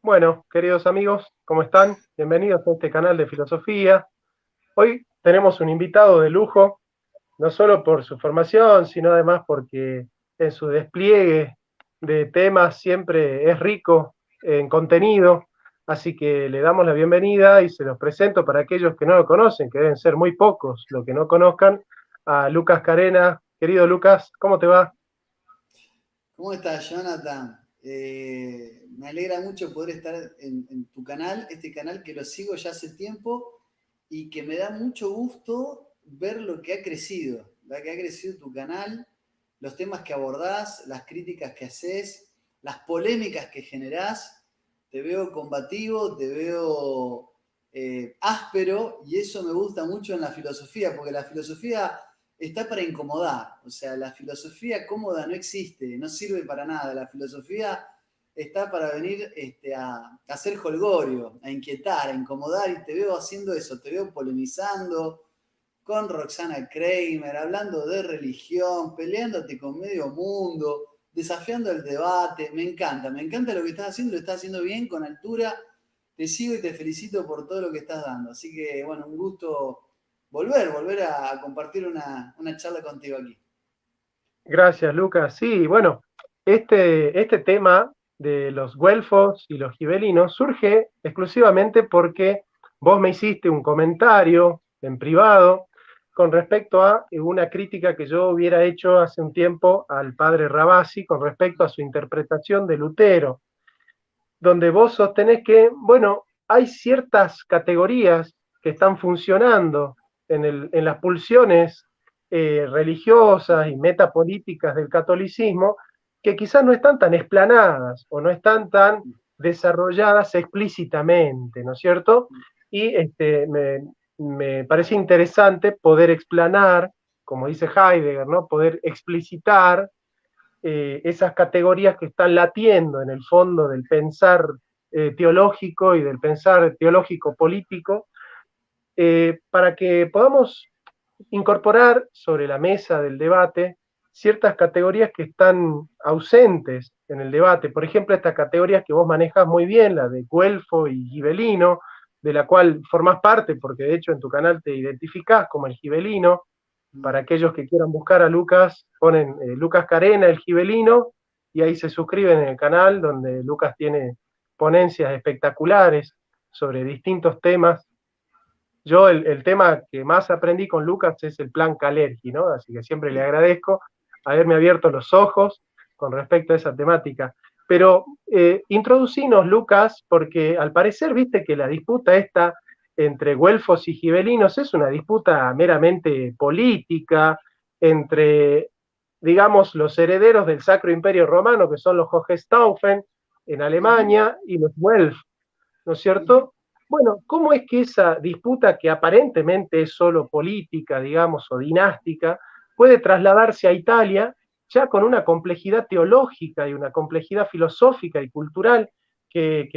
Bueno, queridos amigos, ¿cómo están? Bienvenidos a este canal de filosofía. Hoy tenemos un invitado de lujo, no solo por su formación, sino además porque en su despliegue de temas siempre es rico en contenido. Así que le damos la bienvenida y se los presento para aquellos que no lo conocen, que deben ser muy pocos los que no conozcan, a Lucas Carena. Querido Lucas, ¿cómo te va? ¿Cómo estás, Jonathan? Me alegra mucho poder estar en tu canal, este canal que lo sigo ya hace tiempo y que me da mucho gusto ver lo que ha crecido, lo que ha crecido tu canal, los temas que abordás, las críticas que haces, las polémicas que generás. Te veo combativo, te veo áspero y eso me gusta mucho en la filosofía, porque la filosofía está para incomodar. O sea, la filosofía cómoda no existe, no sirve para nada. La filosofía está para venir a hacer jolgorio, a inquietar, a incomodar, y te veo haciendo eso, te veo polemizando con Roxana Kramer, hablando de religión, peleándote con medio mundo, desafiando el debate. Me encanta lo que estás haciendo, lo estás haciendo bien, con altura. Te sigo y te felicito por todo lo que estás dando. Así que, bueno, un gusto volver a compartir una charla contigo aquí. Gracias, Lucas. Sí, bueno, este tema de los güelfos y los gibelinos surge exclusivamente porque vos me hiciste un comentario en privado con respecto a una crítica que yo hubiera hecho hace un tiempo al padre Rabasi con respecto a su interpretación de Lutero, donde vos sostenés que, bueno, hay ciertas categorías que están funcionando en las pulsiones religiosas y metapolíticas del catolicismo que quizás no están tan explanadas o no están tan desarrolladas explícitamente, ¿no es cierto? Y me parece interesante poder explanar, como dice Heidegger, ¿no? Poder explicitar esas categorías que están latiendo en el fondo del pensar teológico y del pensar teológico político, para que podamos incorporar sobre la mesa del debate ciertas categorías que están ausentes en el debate. Por ejemplo, estas categorías que vos manejas muy bien, la de Guelfo y Gibelino, de la cual formás parte, porque de hecho en tu canal te identificás como el Gibelino. Para aquellos que quieran buscar a Lucas, ponen Lucas Carena, el Gibelino, y ahí se suscriben en el canal donde Lucas tiene ponencias espectaculares sobre distintos temas. Yo el tema que más aprendí con Lucas es el plan Kalergi, ¿no? Así que siempre le agradezco haberme abierto los ojos con respecto a esa temática. Pero introducinos, Lucas, porque al parecer viste que la disputa esta entre güelfos y gibelinos es una disputa meramente política entre, digamos, los herederos del Sacro Imperio Romano, que son los Hohenstaufen en Uh -huh, Alemania, y los Güelf, ¿no es uh -huh. cierto? Bueno, ¿cómo es que esa disputa que aparentemente es solo política, digamos, o dinástica, puede trasladarse a Italia ya con una complejidad teológica y una complejidad filosófica y cultural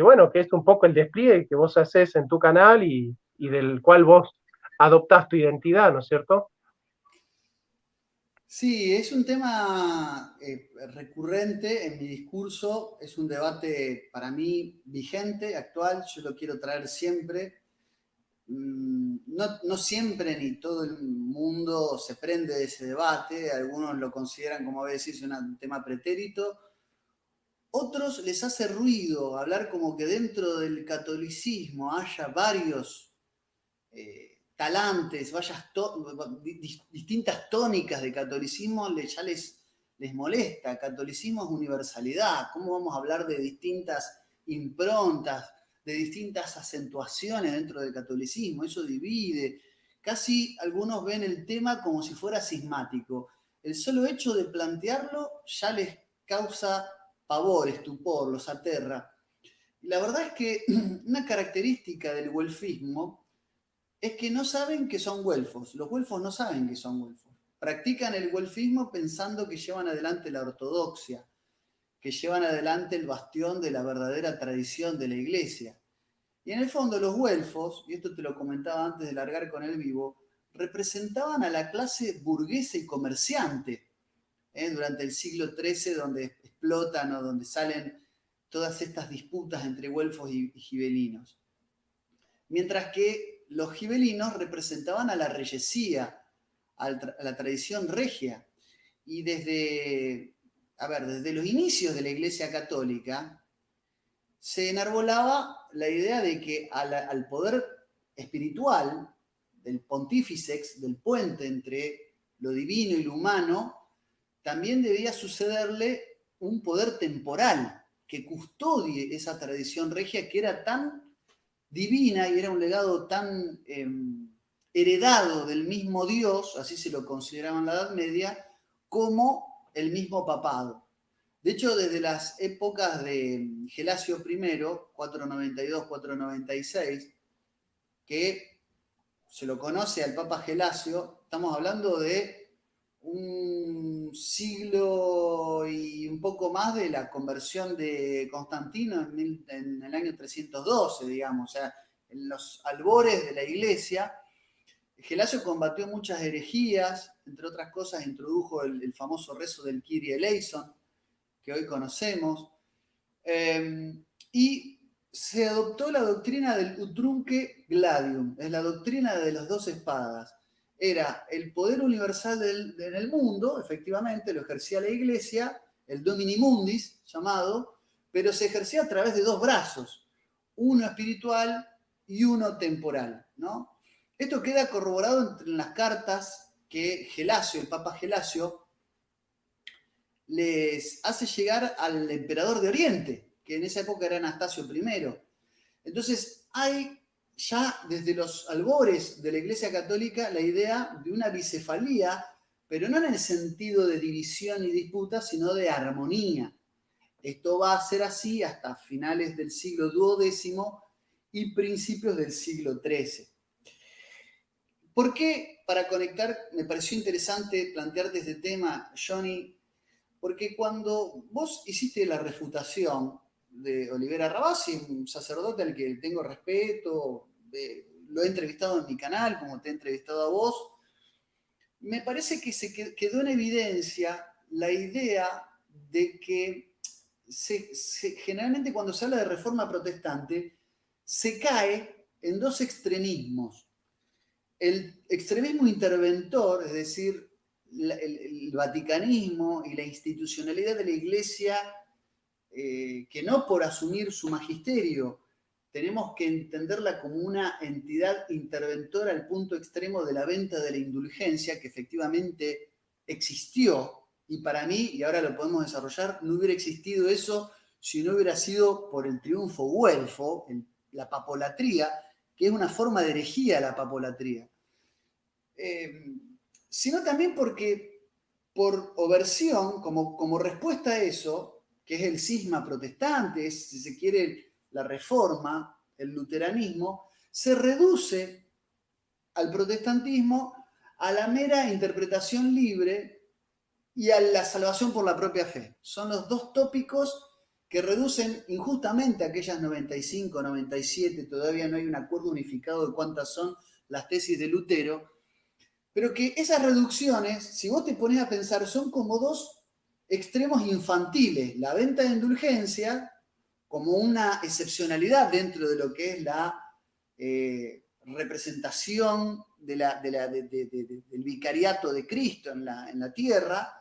bueno, que es un poco el despliegue que vos haces en tu canal y del cual vos adoptás tu identidad, ¿no es cierto? Sí, es un tema recurrente en mi discurso, es un debate para mí vigente, actual, yo lo quiero traer siempre. No siempre ni todo el mundo se prende de ese debate, algunos lo consideran, como a veces, un tema pretérito, otros les hace ruido hablar como que dentro del catolicismo haya varios talantes, distintas tónicas de catolicismo, ya les molesta. Catolicismo es universalidad. ¿Cómo vamos a hablar de distintas improntas, de distintas acentuaciones dentro del catolicismo? Eso divide. Casi algunos ven el tema como si fuera cismático. El solo hecho de plantearlo ya les causa pavor, estupor, los aterra. Y la verdad es que una característica del güelfismo es que no saben que son güelfos. Los güelfos no saben que son güelfos. Practican el güelfismo pensando que llevan adelante la ortodoxia, que llevan adelante el bastión de la verdadera tradición de la iglesia. Y en el fondo los güelfos, y esto te lo comentaba antes de largar con el vivo, representaban a la clase burguesa y comerciante durante el siglo XIII, donde explotan o donde salen todas estas disputas entre güelfos y gibelinos. Mientras que los gibelinos representaban a la reyesía, a la tradición regia. Y desde los inicios de la Iglesia Católica, se enarbolaba la idea de que al poder espiritual del pontíficex, del puente entre lo divino y lo humano, también debía sucederle un poder temporal que custodie esa tradición regia que era tan divina y era un legado tan heredado del mismo Dios, así se lo consideraba en la Edad Media, como el mismo papado. De hecho, desde las épocas de Gelasio I, 492-496, que se lo conoce al Papa Gelasio, estamos hablando de un siglo y un poco más de la conversión de Constantino en el año 312, digamos, o sea, en los albores de la Iglesia. Gelasio combatió muchas herejías, entre otras cosas introdujo el famoso rezo del Kyrie eleison, que hoy conocemos, y se adoptó la doctrina del utrumque gladium, es la doctrina de las dos espadas. Era el poder universal en el mundo, efectivamente, lo ejercía la Iglesia, el domini mundis llamado, pero se ejercía a través de dos brazos, uno espiritual y uno temporal, ¿no? Esto queda corroborado en las cartas que Gelasio, el Papa Gelasio, les hace llegar al emperador de Oriente, que en esa época era Anastasio I. Entonces, hay ya desde los albores de la Iglesia Católica la idea de una bicefalía, pero no en el sentido de división y disputa, sino de armonía. Esto va a ser así hasta finales del siglo XII y principios del siglo XIII. ¿Por qué, para conectar, me pareció interesante plantearte este tema, Johnny? Porque cuando vos hiciste la refutación de Olivera Rabasi, un sacerdote al que tengo respeto, lo he entrevistado en mi canal, como te he entrevistado a vos, me parece que se quedó en evidencia la idea de que generalmente cuando se habla de reforma protestante, se cae en dos extremismos. El extremismo interventor, es decir, el vaticanismo y la institucionalidad de la Iglesia, que no por asumir su magisterio tenemos que entenderla como una entidad interventora al punto extremo de la venta de la indulgencia, que efectivamente existió, y para mí, y ahora lo podemos desarrollar, no hubiera existido eso si no hubiera sido por el triunfo güelfo, la papolatría, que es una forma de herejía la papolatría. Sino también porque, por oversión, como respuesta a eso, que es el cisma protestante, es, si se quiere, la reforma, el luteranismo, se reduce al protestantismo a la mera interpretación libre y a la salvación por la propia fe. Son los dos tópicos que reducen injustamente aquellas 95, 97, todavía no hay un acuerdo unificado de cuántas son las tesis de Lutero, pero que esas reducciones, si vos te pones a pensar, son como dos extremos infantiles. La venta de indulgencia como una excepcionalidad dentro de lo que es la representación del vicariato de Cristo en la tierra,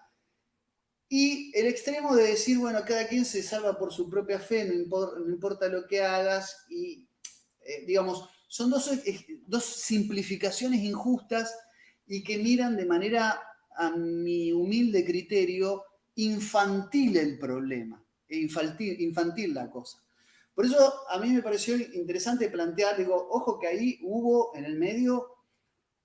y el extremo de decir, bueno, cada quien se salva por su propia fe, no importa lo que hagas, y digamos, son dos simplificaciones injustas y que miran de manera, a mi humilde criterio, infantil el problema, infantil la cosa. Por eso a mí me pareció interesante plantear, digo, ojo que ahí hubo en el medio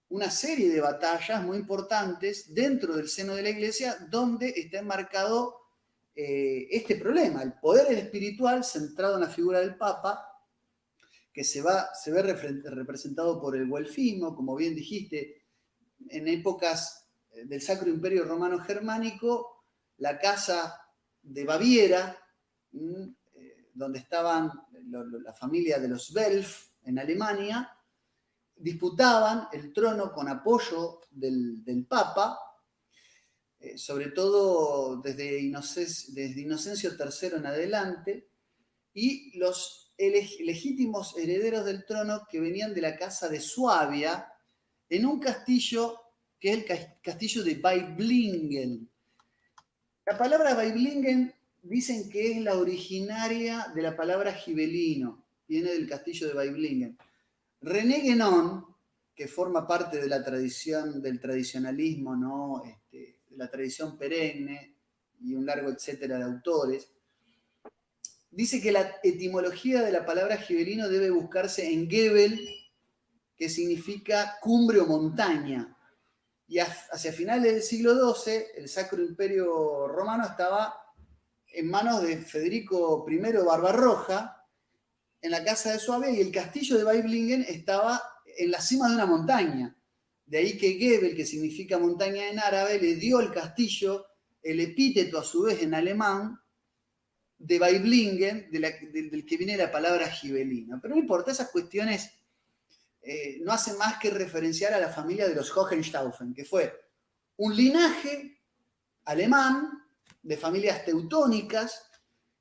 una serie de batallas muy importantes dentro del seno de la Iglesia donde está enmarcado este problema, el poder espiritual centrado en la figura del Papa, que se ve representado por el güelfismo, como bien dijiste, en épocas del Sacro Imperio Romano Germánico, la casa de Baviera, donde estaban la familia de los Welf en Alemania, disputaban el trono con apoyo del Papa, sobre todo desde Inocencio III en adelante, y los legítimos herederos del trono que venían de la casa de Suabia en un castillo que es el castillo de Waiblingen. La palabra Waiblingen dicen que es la originaria de la palabra gibelino, viene del castillo de Waiblingen. René Guénon, que forma parte de la tradición, del tradicionalismo, ¿no? De la tradición perenne y un largo etcétera de autores, dice que la etimología de la palabra gibelino debe buscarse en Gebel, que significa cumbre o montaña. Y hacia finales del siglo XII, el Sacro Imperio Romano estaba en manos de Federico I Barbarroja, en la casa de Suabia, y el castillo de Waiblingen estaba en la cima de una montaña. De ahí que Gebel, que significa montaña en árabe, le dio al castillo el epíteto a su vez en alemán de Waiblingen, del que viene la palabra gibelino. Pero no importa, esas cuestiones no hacen más que referenciar a la familia de los Hohenstaufen, que fue un linaje alemán de familias teutónicas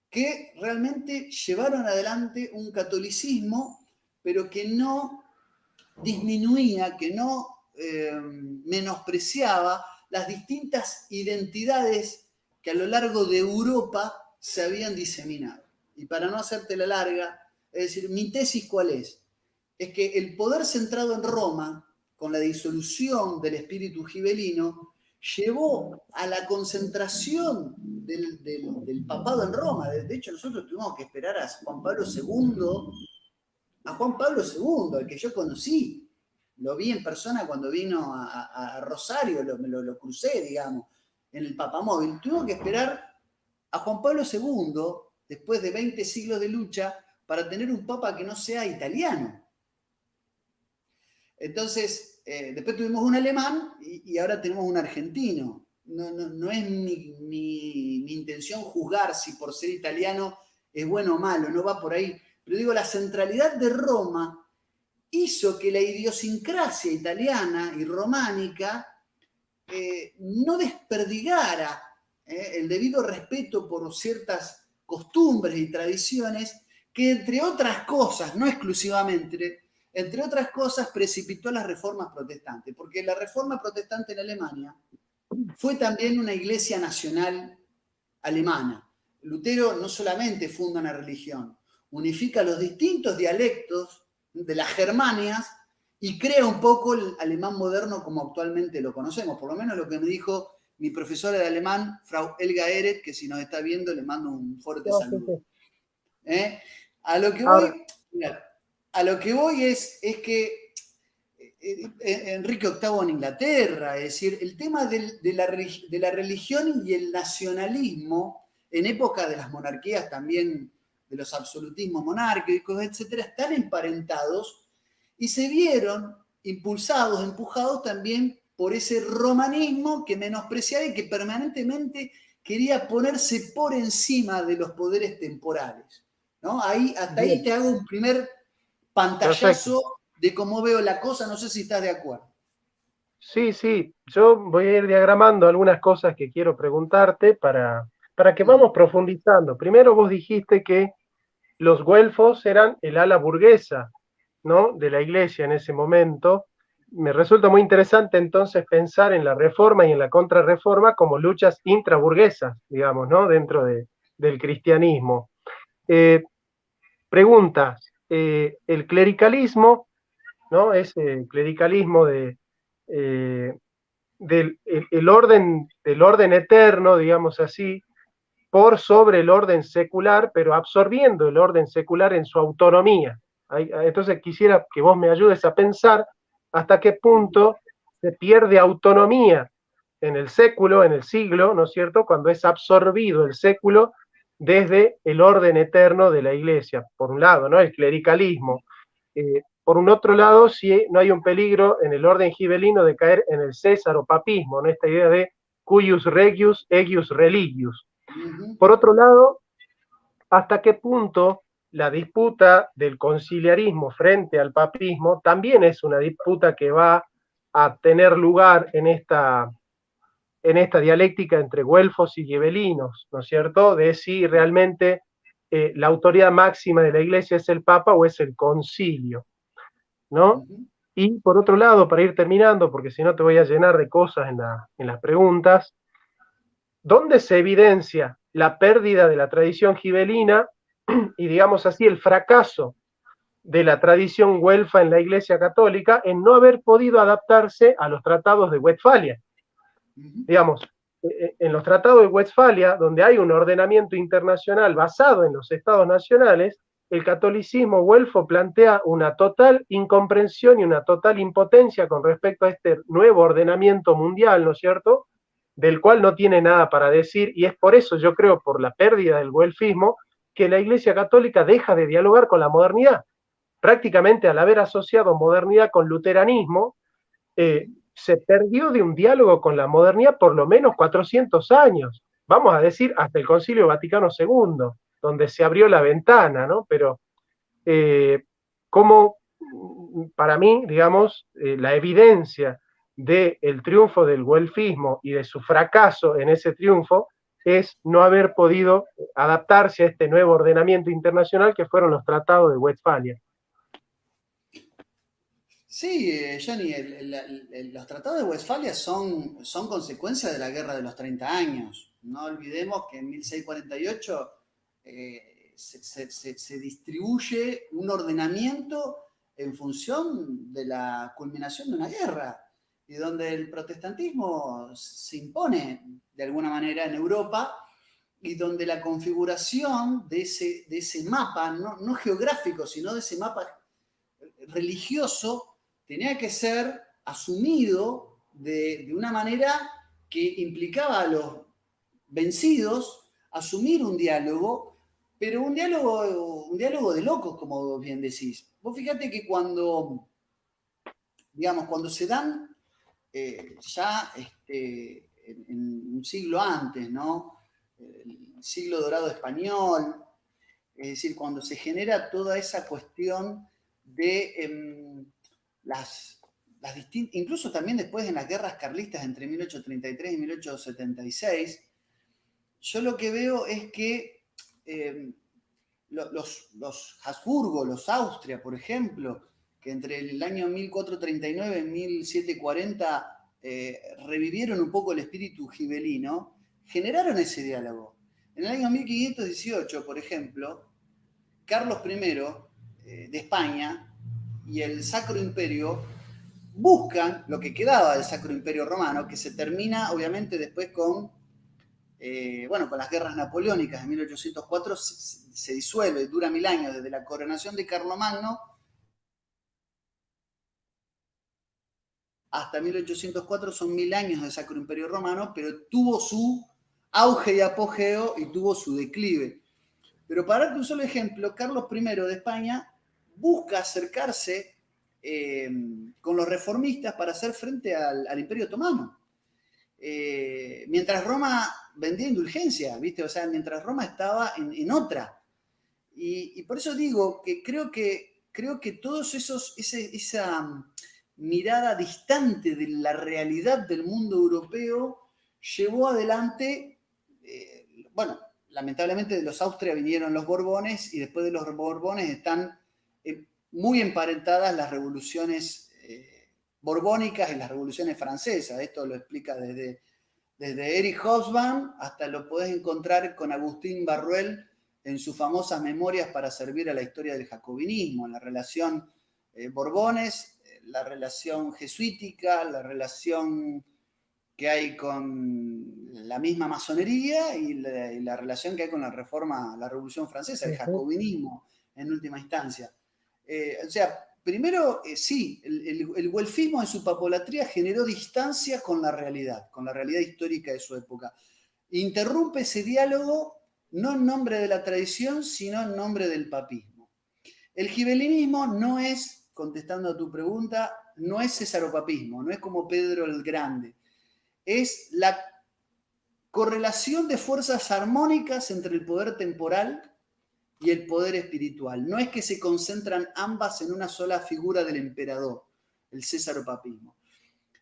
que realmente llevaron adelante un catolicismo, pero que no disminuía, que no menospreciaba las distintas identidades que a lo largo de Europa se habían diseminado. Y para no hacerte la larga, es decir, mi tesis ¿cuál es? Es que el poder centrado en Roma, con la disolución del espíritu gibelino, llevó a la concentración del papado en Roma. De hecho, nosotros tuvimos que esperar a Juan Pablo II, al que yo conocí. Lo vi en persona cuando vino a Rosario, lo crucé, digamos, en el papamóvil. Tuvimos que esperar a Juan Pablo II, después de 20 siglos de lucha, para tener un papa que no sea italiano. Entonces, después tuvimos un alemán y ahora tenemos un argentino. No es mi intención juzgar si por ser italiano es bueno o malo, no va por ahí. Pero digo, la centralidad de Roma hizo que la idiosincrasia italiana y románica no desperdigara el debido respeto por ciertas costumbres y tradiciones que, entre otras cosas, no exclusivamente, entre otras cosas, precipitó las reformas protestantes, porque la reforma protestante en Alemania fue también una iglesia nacional alemana. Lutero no solamente funda una religión, unifica los distintos dialectos de las Germanias y crea un poco el alemán moderno como actualmente lo conocemos, por lo menos lo que me dijo mi profesora de alemán, Frau Elga Eret, que si nos está viendo le mando un fuerte saludo. A lo que voy, mira, a lo que voy es que Enrique VIII en Inglaterra, es decir, el tema de la religión y el nacionalismo en época de las monarquías también, de los absolutismos monárquicos, etcétera, están emparentados y se vieron impulsados, empujados también por ese romanismo que menospreciaba y que permanentemente quería ponerse por encima de los poderes temporales, ¿no? Hasta ahí te hago un primer pantallazo. Perfecto. De cómo veo la cosa, no sé si estás de acuerdo. Sí, yo voy a ir diagramando algunas cosas que quiero preguntarte para que vamos profundizando. Primero vos dijiste que los güelfos eran el ala burguesa, ¿no?, de la iglesia en ese momento. Me resulta muy interesante entonces pensar en la reforma y en la contrarreforma como luchas intraburguesas, digamos, ¿no?, dentro del cristianismo. Preguntas, el clericalismo, ¿no?, ese clericalismo del orden eterno, digamos así, por sobre el orden secular, pero absorbiendo el orden secular en su autonomía. Entonces quisiera que vos me ayudes a pensar hasta qué punto se pierde autonomía en el século, en el siglo, ¿no es cierto?, cuando es absorbido el século desde el orden eterno de la iglesia, por un lado, ¿no?, el clericalismo. Por un otro lado, si no hay un peligro en el orden gibelino de caer en el césaropapismo, ¿no?, esta idea de cuius regius, egius religius. Por otro lado, ¿hasta qué punto la disputa del conciliarismo frente al papismo también es una disputa que va a tener lugar en esta dialéctica entre güelfos y gibelinos, ¿no es cierto?, de si realmente la autoridad máxima de la Iglesia es el Papa o es el concilio, ¿no? Y por otro lado, para ir terminando, porque si no te voy a llenar de cosas en las preguntas, ¿dónde se evidencia la pérdida de la tradición gibelina y, digamos así, el fracaso de la tradición güelfa en la Iglesia Católica en no haber podido adaptarse a los tratados de Westfalia? Digamos, en los tratados de Westfalia, donde hay un ordenamiento internacional basado en los estados nacionales, el catolicismo güelfo plantea una total incomprensión y una total impotencia con respecto a este nuevo ordenamiento mundial, ¿no es cierto?, del cual no tiene nada para decir, y es por eso, yo creo, por la pérdida del güelfismo, que la Iglesia Católica deja de dialogar con la modernidad. Prácticamente al haber asociado modernidad con luteranismo, se perdió de un diálogo con la modernidad por lo menos 400 años, vamos a decir hasta el Concilio Vaticano II, donde se abrió la ventana, ¿no? Pero como para mí, digamos, la evidencia del triunfo del güelfismo y de su fracaso en ese triunfo es no haber podido adaptarse a este nuevo ordenamiento internacional que fueron los tratados de Westfalia. Sí, Johnny, los tratados de Westfalia son consecuencia de la Guerra de los 30 años. No olvidemos que en 1648 se distribuye un ordenamiento en función de la culminación de una guerra y donde el protestantismo se impone de alguna manera en Europa y donde la configuración de ese mapa, no geográfico, sino de ese mapa religioso, tenía que ser asumido de una manera que implicaba a los vencidos asumir un diálogo, pero un diálogo de locos, como bien decís. Vos fíjate que cuando se dan ya en un siglo antes, ¿no? El siglo dorado español, es decir, cuando se genera toda esa cuestión de incluso también después en las guerras carlistas entre 1833 y 1876, yo lo que veo es que los Habsburgo, los Austria, por ejemplo, que entre el año 1439 y 1740 revivieron un poco el espíritu gibelino, generaron ese diálogo. En el año 1518, por ejemplo, Carlos I de España y el Sacro Imperio buscan lo que quedaba del Sacro Imperio Romano, que se termina obviamente después con las guerras napoleónicas de 1804, se disuelve, dura 1000 años, desde la coronación de Carlomagno hasta 1804 son 1000 años del Sacro Imperio Romano, pero tuvo su auge y apogeo y tuvo su declive. Pero para darte un solo ejemplo, Carlos I de España busca acercarse con los reformistas para hacer frente al Imperio Otomano. Mientras Roma vendía indulgencia, ¿viste? O sea, mientras Roma estaba en otra. Y por eso digo que creo que todos esa mirada distante de la realidad del mundo europeo llevó adelante, lamentablemente de los Austria vinieron los Borbones y después de los Borbones están muy emparentadas las revoluciones borbónicas y las revoluciones francesas. Esto lo explica desde Erich Hobsbawm hasta lo podés encontrar con Agustín Barruel en sus famosas memorias para servir a la historia del jacobinismo, en la relación Borbones, la relación jesuítica, la relación que hay con la misma masonería y la relación que hay con la reforma, la Revolución Francesa, el jacobinismo en última instancia. Primero, sí, el güelfismo en su papolatría generó distancia con la realidad histórica de su época. Interrumpe ese diálogo no en nombre de la tradición, sino en nombre del papismo. El gibelinismo no es, contestando a tu pregunta, no es cesaropapismo, no es como Pedro el Grande. Es la correlación de fuerzas armónicas entre el poder temporal y el poder espiritual. No es que se concentran ambas en una sola figura del emperador, el césaropapismo.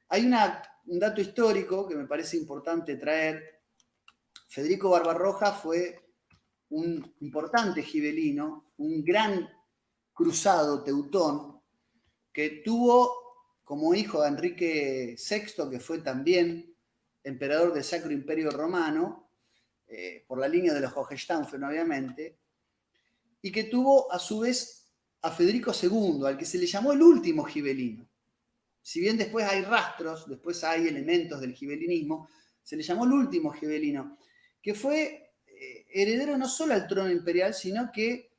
Hay un dato histórico que me parece importante traer. Federico Barbarroja fue un importante gibelino, un gran cruzado teutón, que tuvo como hijo a Enrique VI, que fue también emperador del Sacro Imperio Romano, por la línea de los Hohenstaufen, obviamente, y que tuvo a su vez a Federico II, al que se le llamó el último gibelino. Si bien después hay rastros, después hay elementos del gibelinismo, se le llamó el último gibelino, que fue heredero no solo al trono imperial, sino que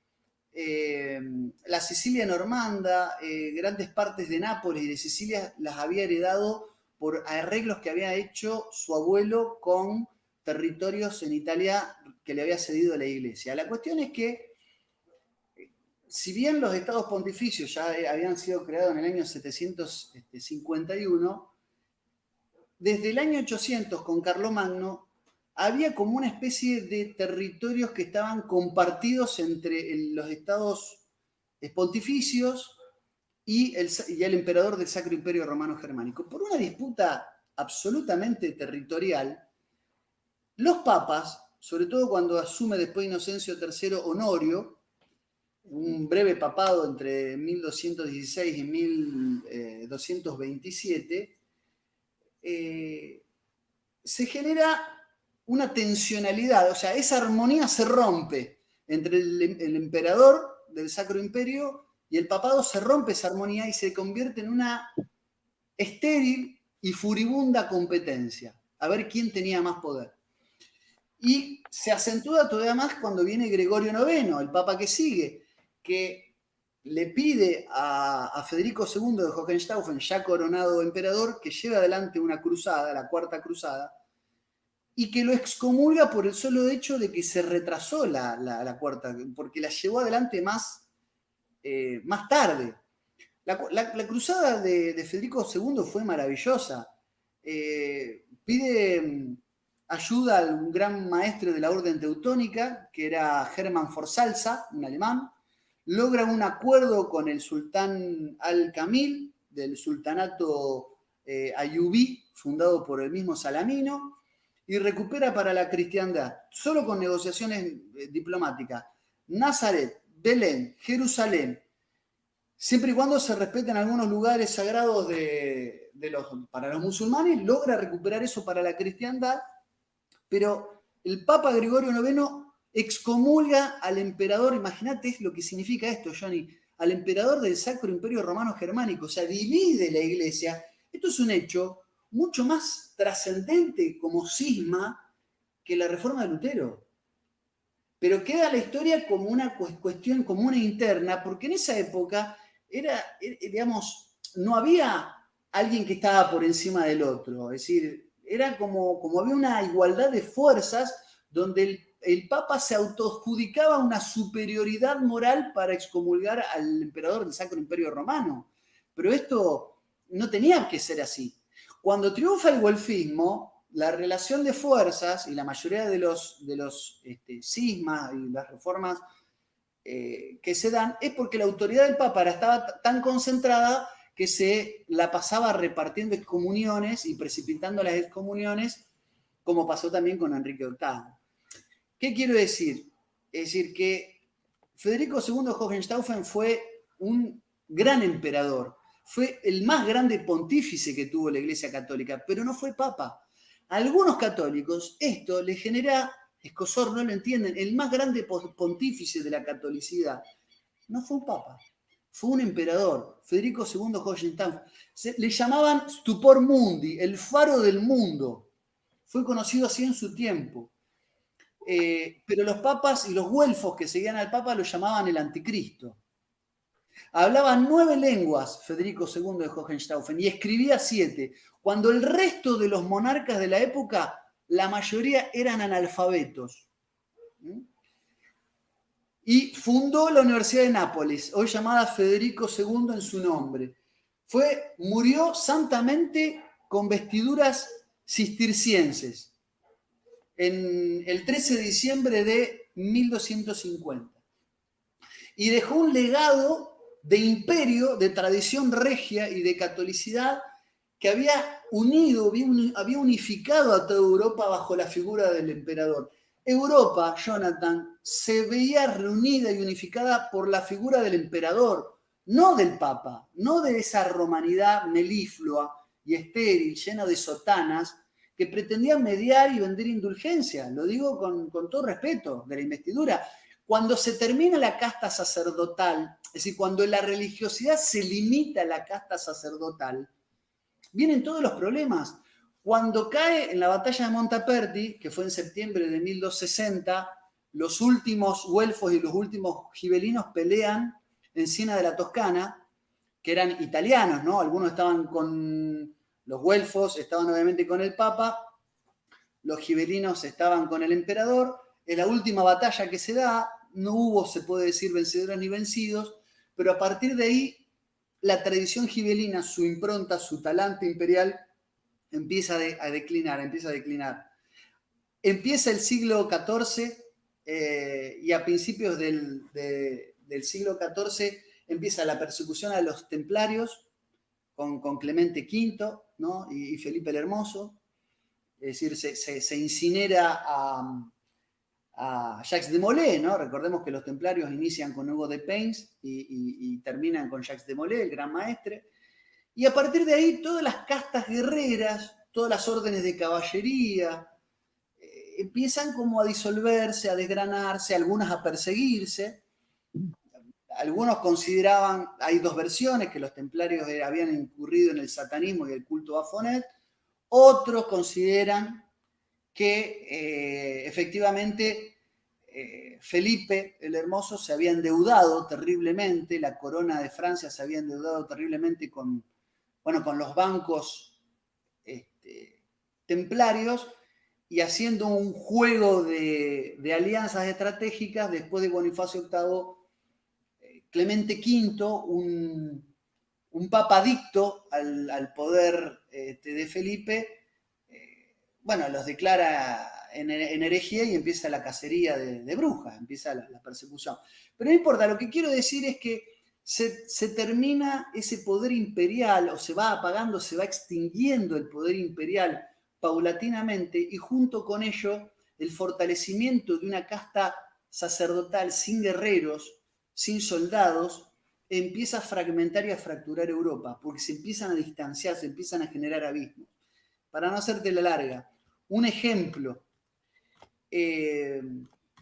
la Sicilia normanda, grandes partes de Nápoles y de Sicilia las había heredado por arreglos que había hecho su abuelo con territorios en Italia que le había cedido la iglesia. La cuestión es que, si bien los estados pontificios ya habían sido creados en el año 751, desde el año 800 con Carlomagno había como una especie de territorios que estaban compartidos entre los estados pontificios y el emperador del Sacro Imperio Romano Germánico. Por una disputa absolutamente territorial, los papas, sobre todo cuando asume después Inocencio III Honorio, un breve papado entre 1216 y 1227, se genera una tensionalidad, o sea, esa armonía se rompe entre el emperador del Sacro Imperio y el papado, se rompe esa armonía y se convierte en una estéril y furibunda competencia, a ver quién tenía más poder. Y se acentúa todavía más cuando viene Gregorio IX, el papa que sigue, que le pide a Federico II de Hohenstaufen, ya coronado emperador, que lleve adelante una cruzada, la Cuarta Cruzada, y que lo excomulga por el solo hecho de que se retrasó la Cuarta, porque la llevó adelante más tarde. La cruzada de Federico II fue maravillosa. Pide ayuda a un gran maestre de la orden teutónica, que era Hermann von Salza, un alemán. Logra un acuerdo con el sultán Al-Kamil del sultanato ayubí, fundado por el mismo Salamino, y recupera para la cristiandad, solo con negociaciones diplomáticas, Nazaret, Belén, Jerusalén, siempre y cuando se respeten algunos lugares sagrados para los musulmanes, logra recuperar eso para la cristiandad, pero el Papa Gregorio IX excomulga al emperador, imagínate lo que significa esto, Johnny, al emperador del Sacro Imperio Romano Germánico, o sea, divide la iglesia. Esto es un hecho mucho más trascendente como cisma que la reforma de Lutero. Pero queda la historia como una cuestión, como una interna, porque en esa época digamos, no había alguien que estaba por encima del otro. Es decir, era como había una igualdad de fuerzas donde el Papa se autoadjudicaba una superioridad moral para excomulgar al emperador del Sacro Imperio Romano. Pero esto no tenía que ser así. Cuando triunfa el güelfismo, la relación de fuerzas y la mayoría de los cismas y las reformas que se dan es porque la autoridad del Papa estaba tan concentrada que se la pasaba repartiendo excomuniones y precipitando las excomuniones, como pasó también con Enrique VIII. ¿Qué quiero decir? Es decir, que Federico II Hohenstaufen fue un gran emperador, fue el más grande pontífice que tuvo la Iglesia Católica, pero no fue papa. A algunos católicos esto les genera escozor, no lo entienden. El más grande pontífice de la catolicidad no fue un papa, fue un emperador, Federico II Hohenstaufen. Le llamaban Stupor Mundi, el faro del mundo. Fue conocido así en su tiempo. Pero los papas y los güelfos que seguían al papa lo llamaban el anticristo. Hablaba 9 lenguas Federico II de Hohenstaufen y escribía 7, cuando el resto de los monarcas de la época, la mayoría eran analfabetos. Y fundó la Universidad de Nápoles, hoy llamada Federico II en su nombre. Murió santamente con vestiduras cistercienses en el 13 de diciembre de 1250. Y dejó un legado de imperio, de tradición regia y de catolicidad que había unificado a toda Europa bajo la figura del emperador. Europa, Jonathan, se veía reunida y unificada por la figura del emperador, no del papa, no de esa romanidad meliflua y estéril, llena de sotanas, que pretendían mediar y vender indulgencia. Lo digo con todo respeto de la investidura. Cuando se termina la casta sacerdotal, es decir, cuando la religiosidad se limita a la casta sacerdotal, vienen todos los problemas. Cuando cae en la batalla de Montaperti, que fue en septiembre de 1260, los últimos güelfos y los últimos gibelinos pelean en Siena de la Toscana, que eran italianos, ¿no? Algunos estaban con los güelfos, estaban obviamente con el Papa, los gibelinos estaban con el emperador. En la última batalla que se da, no hubo, se puede decir, vencedores ni vencidos, pero a partir de ahí, la tradición gibelina, su impronta, su talante imperial, empieza a declinar. Empieza el siglo XIV y a principios del siglo XIV empieza la persecución a los templarios con Clemente V, ¿no? y Felipe el Hermoso. Es decir, se incinera a Jacques de Molay, ¿no? Recordemos que los templarios inician con Hugo de Payns y terminan con Jacques de Molay, el gran maestre. Y a partir de ahí, todas las castas guerreras, todas las órdenes de caballería, empiezan como a disolverse, a desgranarse, algunas a perseguirse. Algunos consideraban, hay dos versiones, que los templarios habían incurrido en el satanismo y el culto a Fonet. Otros consideran que efectivamente Felipe el Hermoso se había endeudado terriblemente, la corona de Francia se había endeudado terriblemente con los bancos templarios, y haciendo un juego de alianzas estratégicas, después de Bonifacio VIII, Clemente V, un papa adicto al poder de Felipe, los declara en herejía y empieza la cacería de brujas, empieza la persecución. Pero no importa, lo que quiero decir es que se termina ese poder imperial, o se va apagando, se va extinguiendo el poder imperial paulatinamente, y junto con ello el fortalecimiento de una casta sacerdotal sin guerreros, sin soldados, empieza a fragmentar y a fracturar Europa, porque se empiezan a distanciar, se empiezan a generar abismos. Para no hacerte la larga, un ejemplo,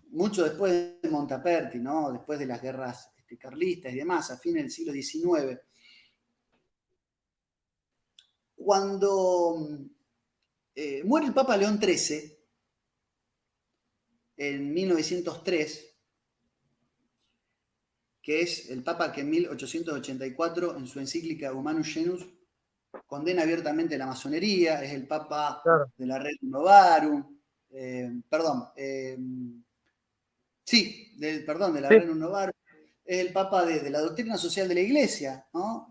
mucho después de Montaperti, ¿no? Después de las guerras carlistas y demás, a fines del siglo XIX, cuando muere el Papa León XIII en 1903, que es el Papa que en 1884, en su encíclica Humanus Genus, condena abiertamente la masonería, es el Papa de la Rerum Novarum, de la Rerum Novarum, es el Papa de la doctrina social de la Iglesia, ¿no?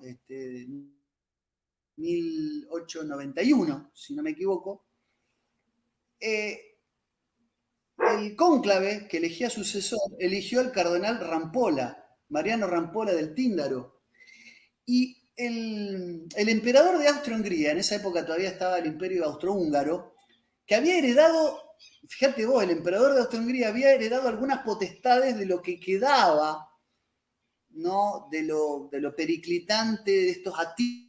1891, si no me equivoco. El cónclave que elegía sucesor eligió al cardenal Rampolla, Mariano Rampolla del Tíndaro. Y el emperador de Austria-Hungría, en esa época todavía estaba el imperio austrohúngaro, que había heredado, fíjate vos, el emperador de Austria-Hungría había heredado algunas potestades de lo que quedaba, ¿no? de lo periclitante de estos atisbos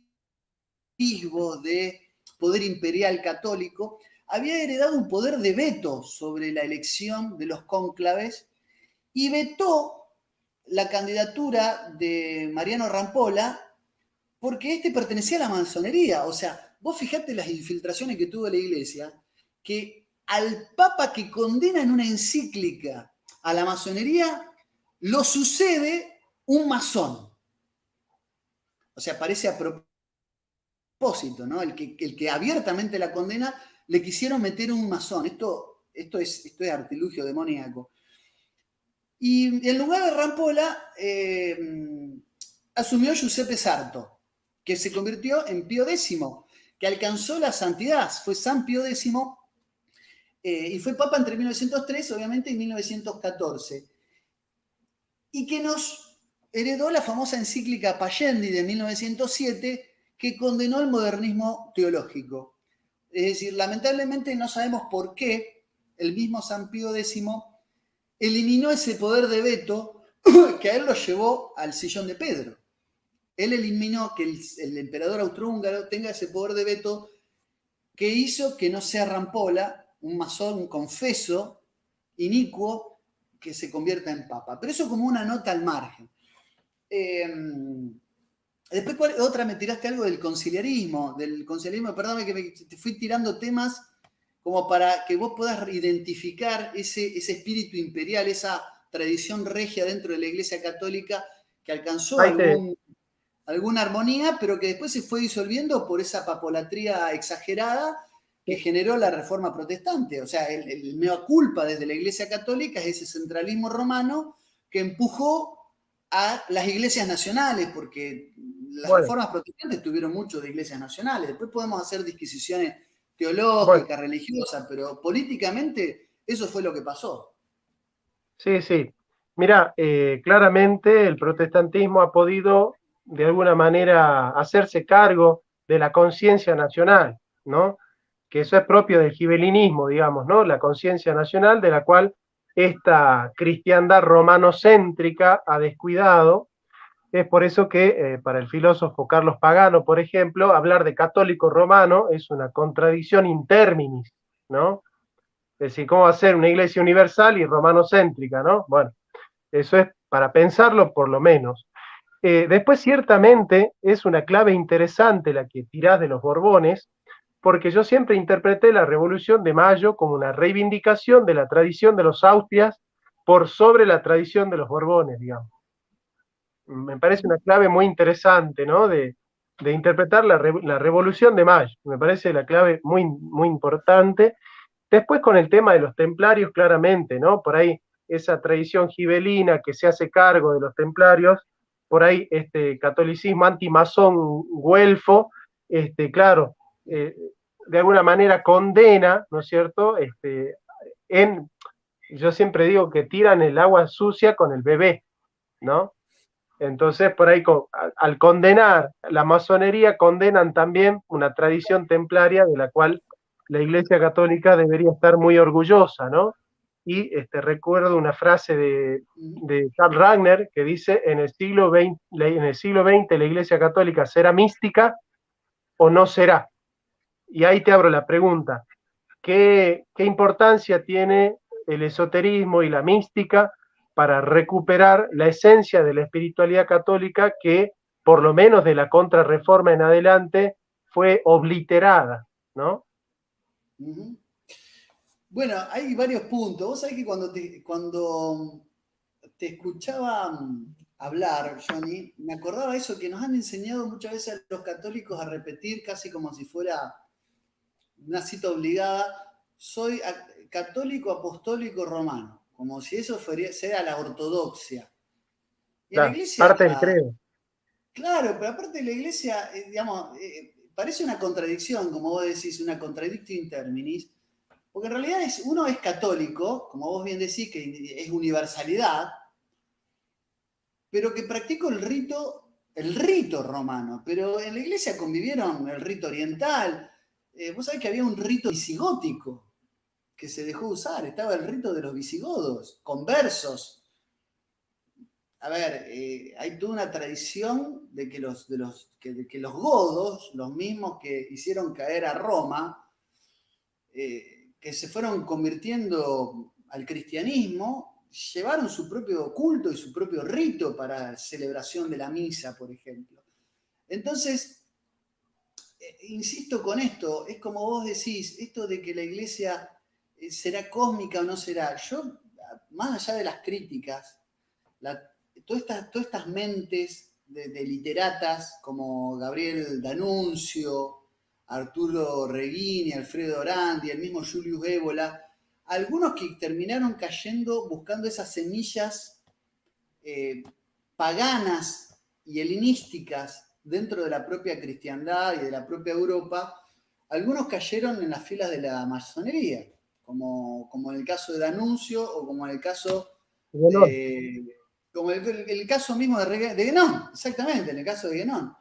de poder imperial católico. Había heredado un poder de veto sobre la elección de los cónclaves y vetó la candidatura de Mariano Rampolla porque este pertenecía a la masonería. O sea, vos fijate las infiltraciones que tuvo la Iglesia, que al Papa que condena en una encíclica a la masonería lo sucede un masón. O sea, parece a propósito, ¿no? El que abiertamente la condena, le quisieron meter un masón. Esto es artilugio demoníaco. Y en lugar de Rampolla, asumió Giuseppe Sarto, que se convirtió en Pío X, que alcanzó la santidad. Fue San Pío X y fue papa entre 1903, obviamente, y 1914. Y que nos heredó la famosa encíclica Payendi de 1907, que condenó el modernismo teológico. Es decir, lamentablemente no sabemos por qué, el mismo San Pío X eliminó ese poder de veto que a él lo llevó al sillón de Pedro. Él eliminó que el emperador austrohúngaro tenga ese poder de veto que hizo que no sea Rampolla, un masón, un confeso inicuo, que se convierta en papa. Pero eso como una nota al margen. Después, otra, me tiraste algo del conciliarismo, perdóname que te fui tirando temas como para que vos puedas identificar ese espíritu imperial, esa tradición regia dentro de la Iglesia Católica que alcanzó alguna armonía, pero que después se fue disolviendo por esa papolatría exagerada que generó la Reforma Protestante. O sea, el mea culpa desde la Iglesia Católica es ese centralismo romano que empujó a las iglesias nacionales, porque las reformas protestantes tuvieron mucho de iglesias nacionales. Después podemos hacer disquisiciones teológicas, religiosas, pero políticamente eso fue lo que pasó. Sí, sí. Mira, claramente el protestantismo ha podido de alguna manera hacerse cargo de la conciencia nacional, ¿no? Que eso es propio del gibelinismo, digamos, ¿no? La conciencia nacional de la cual esta cristiandad romanocéntrica ha descuidado. Es por eso que para el filósofo Carlos Pagano, por ejemplo, hablar de católico romano es una contradicción in terminis, ¿no? Es decir, ¿cómo va a ser una iglesia universal y romanocéntrica, ¿no? Bueno, eso es para pensarlo por lo menos. Después, ciertamente, es una clave interesante la que tirás de los Borbones, porque yo siempre interpreté la Revolución de Mayo como una reivindicación de la tradición de los Austrias por sobre la tradición de los Borbones, digamos. Me parece una clave muy interesante, ¿no? De interpretar la Revolución de Mayo. Me parece la clave muy, muy importante. Después con el tema de los templarios, claramente, ¿no? Por ahí esa tradición gibelina que se hace cargo de los templarios, por ahí este catolicismo antimazón güelfo, claro, de alguna manera condena, ¿no es cierto? Yo siempre digo que tiran el agua sucia con el bebé, ¿no? Entonces, por ahí, al condenar la masonería, condenan también una tradición templaria de la cual la Iglesia Católica debería estar muy orgullosa, ¿no? Y recuerdo una frase de Karl Rahner que dice, en el siglo XX la Iglesia Católica será mística o no será. Y ahí te abro la pregunta, ¿qué importancia tiene el esoterismo y la mística para recuperar la esencia de la espiritualidad católica que, por lo menos de la Contrarreforma en adelante, fue obliterada, ¿no? Bueno, hay varios puntos. Vos sabés que cuando te escuchaba hablar, Johnny, me acordaba eso que nos han enseñado muchas veces a los católicos a repetir casi como si fuera una cita obligada, soy católico apostólico romano, como si eso sea la ortodoxia. Y en la iglesia, parte del credo. Claro, pero aparte de la iglesia, digamos, parece una contradicción, como vos decís, una contradictio in terminis, porque en realidad uno es católico, como vos bien decís, que es universalidad, pero que practico el rito romano. Pero en la iglesia convivieron el rito oriental. Vos sabés que había un rito visigótico que se dejó usar. Estaba el rito de los visigodos, conversos. A ver, hay toda una tradición de que los godos, los mismos que hicieron caer a Roma, que se fueron convirtiendo al cristianismo, llevaron su propio culto y su propio rito para la celebración de la misa, por ejemplo. Entonces, insisto con esto, es como vos decís, esto de que la iglesia será cósmica o no será. Yo, más allá de las críticas, todas estas mentes de literatas como Gabriel D'Annunzio, Arturo Reghini, Alfredo Orandi, el mismo Julius Evola, algunos que terminaron cayendo buscando esas semillas paganas y helenísticas dentro de la propia cristiandad y de la propia Europa, algunos cayeron en las filas de la masonería, como en el caso de D'Annunzio o como en el caso como el caso mismo de Guénon, exactamente, en el caso de Guénon.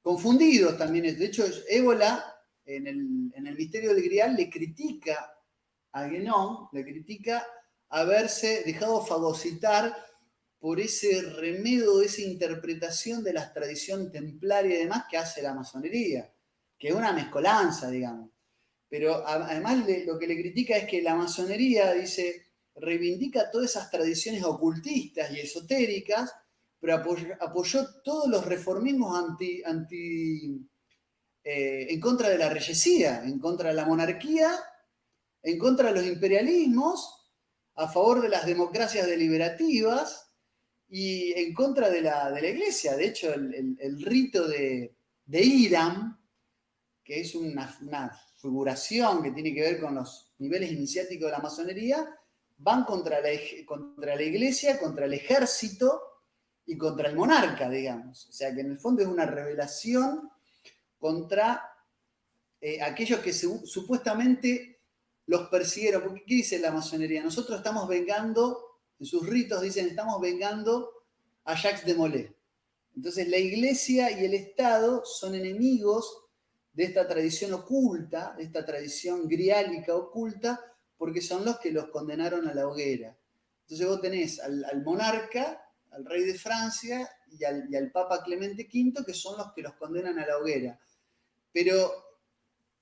Confundidos también. De hecho, Ébola, en el Misterio del Grial, le critica a Guénon, le critica haberse dejado fagocitar por ese remedo, esa interpretación de la tradición templaria y demás que hace la masonería, que es una mezcolanza, digamos. Pero además lo que le critica es que la masonería, dice, reivindica todas esas tradiciones ocultistas y esotéricas, pero apoyó todos los reformismos en contra de la reyesía, en contra de la monarquía, en contra de los imperialismos, a favor de las democracias deliberativas y en contra de la iglesia. De hecho, el rito de Hiram, que es una figuración que tiene que ver con los niveles iniciáticos de la masonería, van contra la iglesia, contra el ejército y contra el monarca, digamos. O sea que en el fondo es una revelación contra aquellos que supuestamente los persiguieron. Porque ¿qué dice la masonería? Nosotros estamos vengando, en sus ritos dicen, estamos vengando a Jacques de Molay. Entonces la iglesia y el Estado son enemigos de esta tradición oculta, de esta tradición griálica oculta, porque son los que los condenaron a la hoguera. Entonces vos tenés al monarca, al rey de Francia y al Papa Clemente V, que son los que los condenan a la hoguera. Pero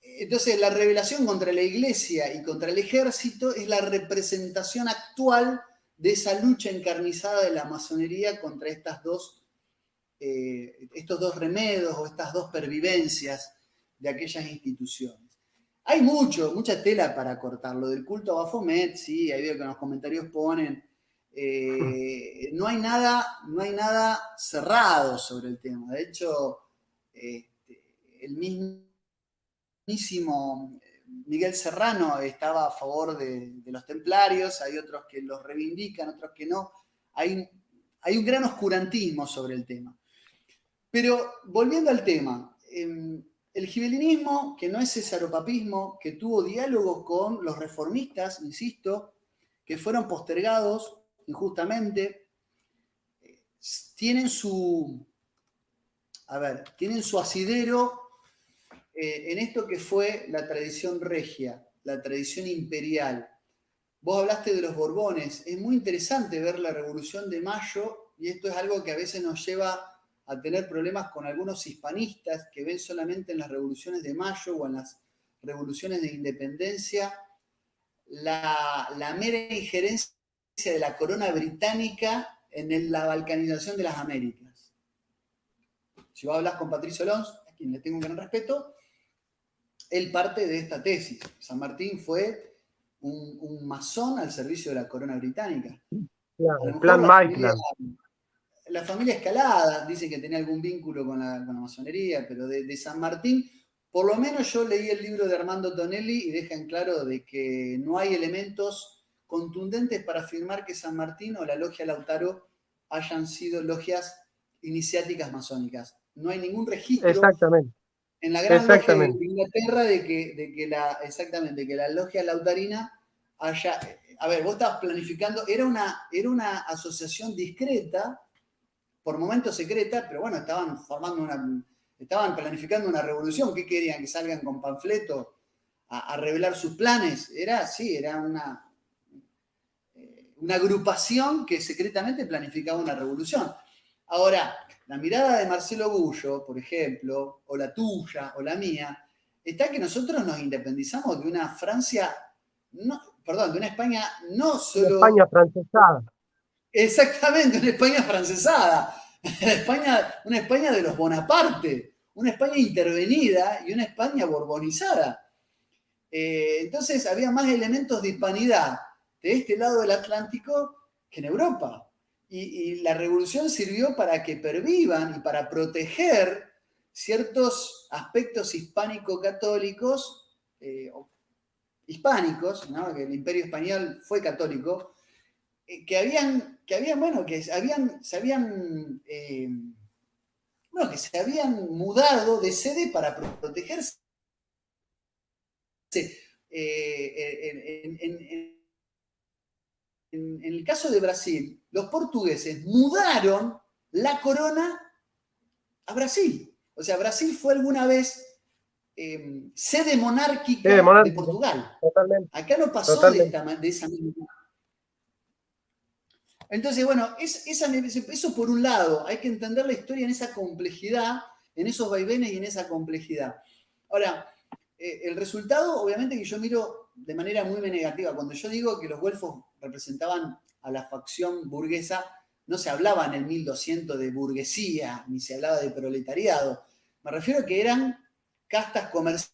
entonces la rebelión contra la iglesia y contra el ejército es la representación actual de esa lucha encarnizada de la masonería contra estos dos remedos o estas dos pervivencias de aquellas instituciones. Hay mucha tela para cortar. Lo del culto a Baphomet, sí, ahí veo que en los comentarios ponen. No hay nada cerrado sobre el tema. De hecho, el mismísimo Miguel Serrano estaba a favor de los templarios, hay otros que los reivindican, otros que no. Hay un gran oscurantismo sobre el tema. Pero volviendo al tema, el gibelinismo, que no es cesaropapismo, que tuvo diálogo con los reformistas, insisto, que fueron postergados injustamente, tienen su asidero en esto que fue la tradición regia, la tradición imperial. Vos hablaste de los Borbones, es muy interesante ver la Revolución de Mayo, y esto es algo que a veces nos lleva a tener problemas con algunos hispanistas que ven solamente en las revoluciones de Mayo o en las revoluciones de independencia la mera injerencia de la corona británica en la balcanización de las Américas. Si vos hablas con Patricio Alonso, a quien le tengo un gran respeto, él parte de esta tesis. San Martín fue un masón al servicio de la corona británica. Claro, el plan Maitland. La familia Escalada dice que tenía algún vínculo con la masonería, pero de San Martín, por lo menos yo leí el libro de Armando Tonelli y deja en claro de que no hay elementos contundentes para afirmar que San Martín o la logia Lautaro hayan sido logias iniciáticas masónicas. No hay ningún registro en la gran logia de Inglaterra de que la logia lautarina haya... A ver, vos estabas planificando, era una asociación discreta, por momentos secreta, pero bueno, estaban planificando una revolución. ¿Qué querían? ¿Que salgan con panfletos a revelar sus planes? Era una agrupación que secretamente planificaba una revolución. Ahora, la mirada de Marcelo Bullo, por ejemplo, o la tuya, o la mía, está que nosotros nos independizamos de una Francia, de una España no solo... Una España francesada. Exactamente, una España francesada. Una España de los Bonaparte, una España intervenida y una España borbonizada. Entonces había más elementos de hispanidad de este lado del Atlántico que en Europa. Y la revolución sirvió para que pervivan y para proteger ciertos aspectos hispánico-católicos, hispánicos, ¿no? Que el Imperio Español fue católico, que se habían mudado de sede para protegerse. En el caso de Brasil, los portugueses mudaron la corona a Brasil. O sea, Brasil fue alguna vez sede monárquica de monárquico, Portugal. totalmente, Acá no pasó totalmente. de esa misma. Entonces, bueno, eso por un lado, hay que entender la historia en esa complejidad, en esos vaivenes y en esa complejidad. Ahora, el resultado, obviamente que yo miro de manera muy negativa. Cuando yo digo que los güelfos representaban a la facción burguesa, no se hablaba en el 1200 de burguesía, ni se hablaba de proletariado. Me refiero a que eran castas comerciantes,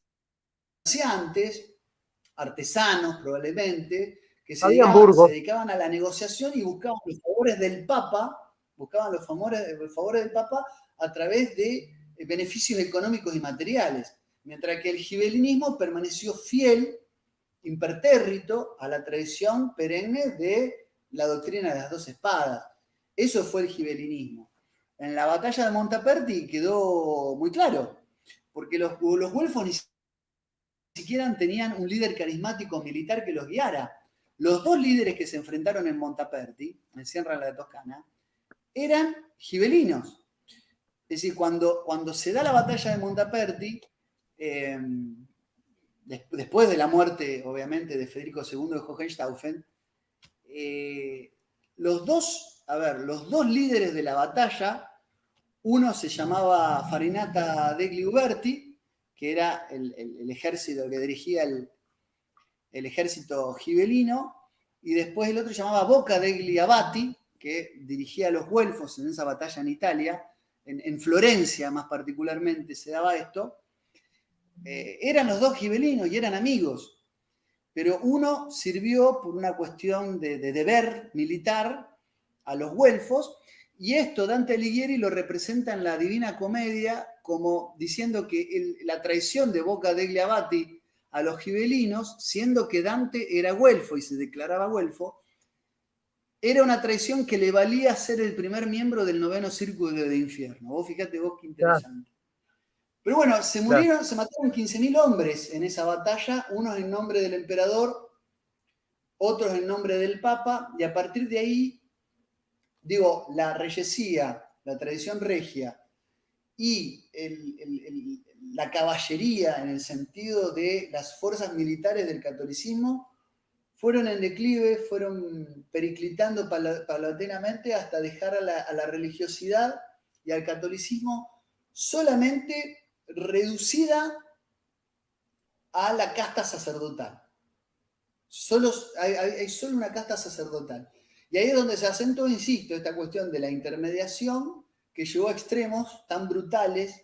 artesanos probablemente, que Habían se burgos, dedicaban a la negociación y buscaban los favores del Papa, buscaban los favores del Papa a través de beneficios económicos y materiales, mientras que el gibelinismo permaneció fiel, impertérrito, a la tradición perenne de la doctrina de las dos espadas. Eso fue el gibelinismo. En la batalla de Montaperti quedó muy claro, porque los güelfos ni siquiera tenían un líder carismático militar que los guiara. Los dos líderes que se enfrentaron en Montaperti, en Sierra de la Toscana, eran gibelinos. Es decir, cuando se da la batalla de Montaperti, después de la muerte, obviamente, de Federico II de Hohenstaufen, los dos líderes de la batalla, uno se llamaba Farinata degli Uberti, que era el ejército que dirigía el ejército gibelino, y después el otro se llamaba Bocca degli Abati, que dirigía a los güelfos en esa batalla en Italia, en Florencia más particularmente se daba esto. Eran los dos gibelinos y eran amigos, pero uno sirvió por una cuestión de deber militar a los güelfos, y esto Dante Alighieri lo representa en la Divina Comedia como diciendo que la traición de Bocca degli Abati a los gibelinos, siendo que Dante era güelfo y se declaraba güelfo, era una traición que le valía ser el primer miembro del noveno círculo de infierno. Vos fíjate vos qué claro, interesante. Pero bueno, se claro. mataron 15.000 hombres en esa batalla, unos en nombre del emperador, otros en nombre del papa, y a partir de ahí, digo, la reyesía, la tradición regia y la caballería en el sentido de las fuerzas militares del catolicismo fueron en declive, fueron periclitando paulatinamente hasta dejar a la religiosidad y al catolicismo solamente reducida a la casta sacerdotal. Hay solo una casta sacerdotal. Y ahí es donde se acentúa, insisto, esta cuestión de la intermediación que llevó a extremos tan brutales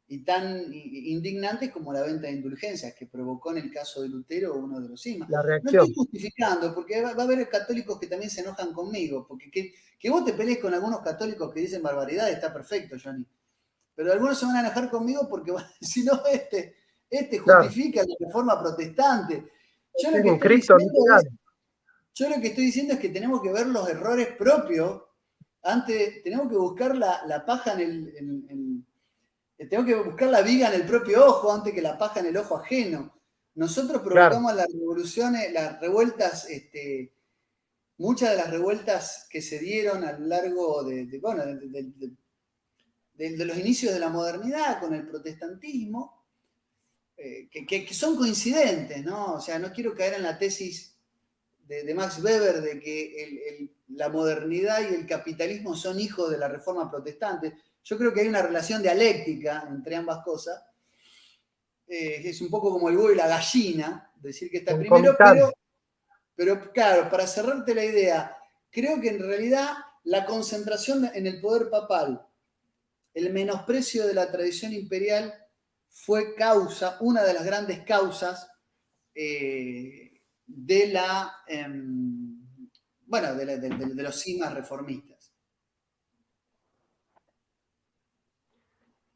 y tan indignantes como la venta de indulgencias, que provocó en el caso de Lutero uno de los sismas. La No estoy reacción. justificando, porque va a haber católicos que también se enojan conmigo, porque que vos te pelees con algunos católicos que dicen barbaridades está perfecto, Johnny. Pero algunos se van a enojar conmigo porque si no, este Claro, justifica la reforma protestante. Yo lo es que un estoy Cristo diciendo es literal. yo lo que estoy diciendo es que tenemos que ver los errores propios antes, tenemos que buscar la paja tenemos que buscar la viga en el propio ojo antes que la paja en el ojo ajeno. Nosotros Claro, provocamos las revoluciones, las revueltas, muchas de las revueltas que se dieron a lo largo de los inicios de la modernidad con el protestantismo, que son coincidentes, ¿no? O sea, no quiero caer en la tesis de Max Weber de que la modernidad y el capitalismo son hijos de la reforma protestante. Yo creo que hay una relación dialéctica entre ambas cosas. Es un poco como el huevo y la gallina, decir que está primero, concomitante. pero claro, para cerrarte la idea, creo que en realidad la concentración en el poder papal, el menosprecio de la tradición imperial fue una de las grandes causas de los cismas reformistas.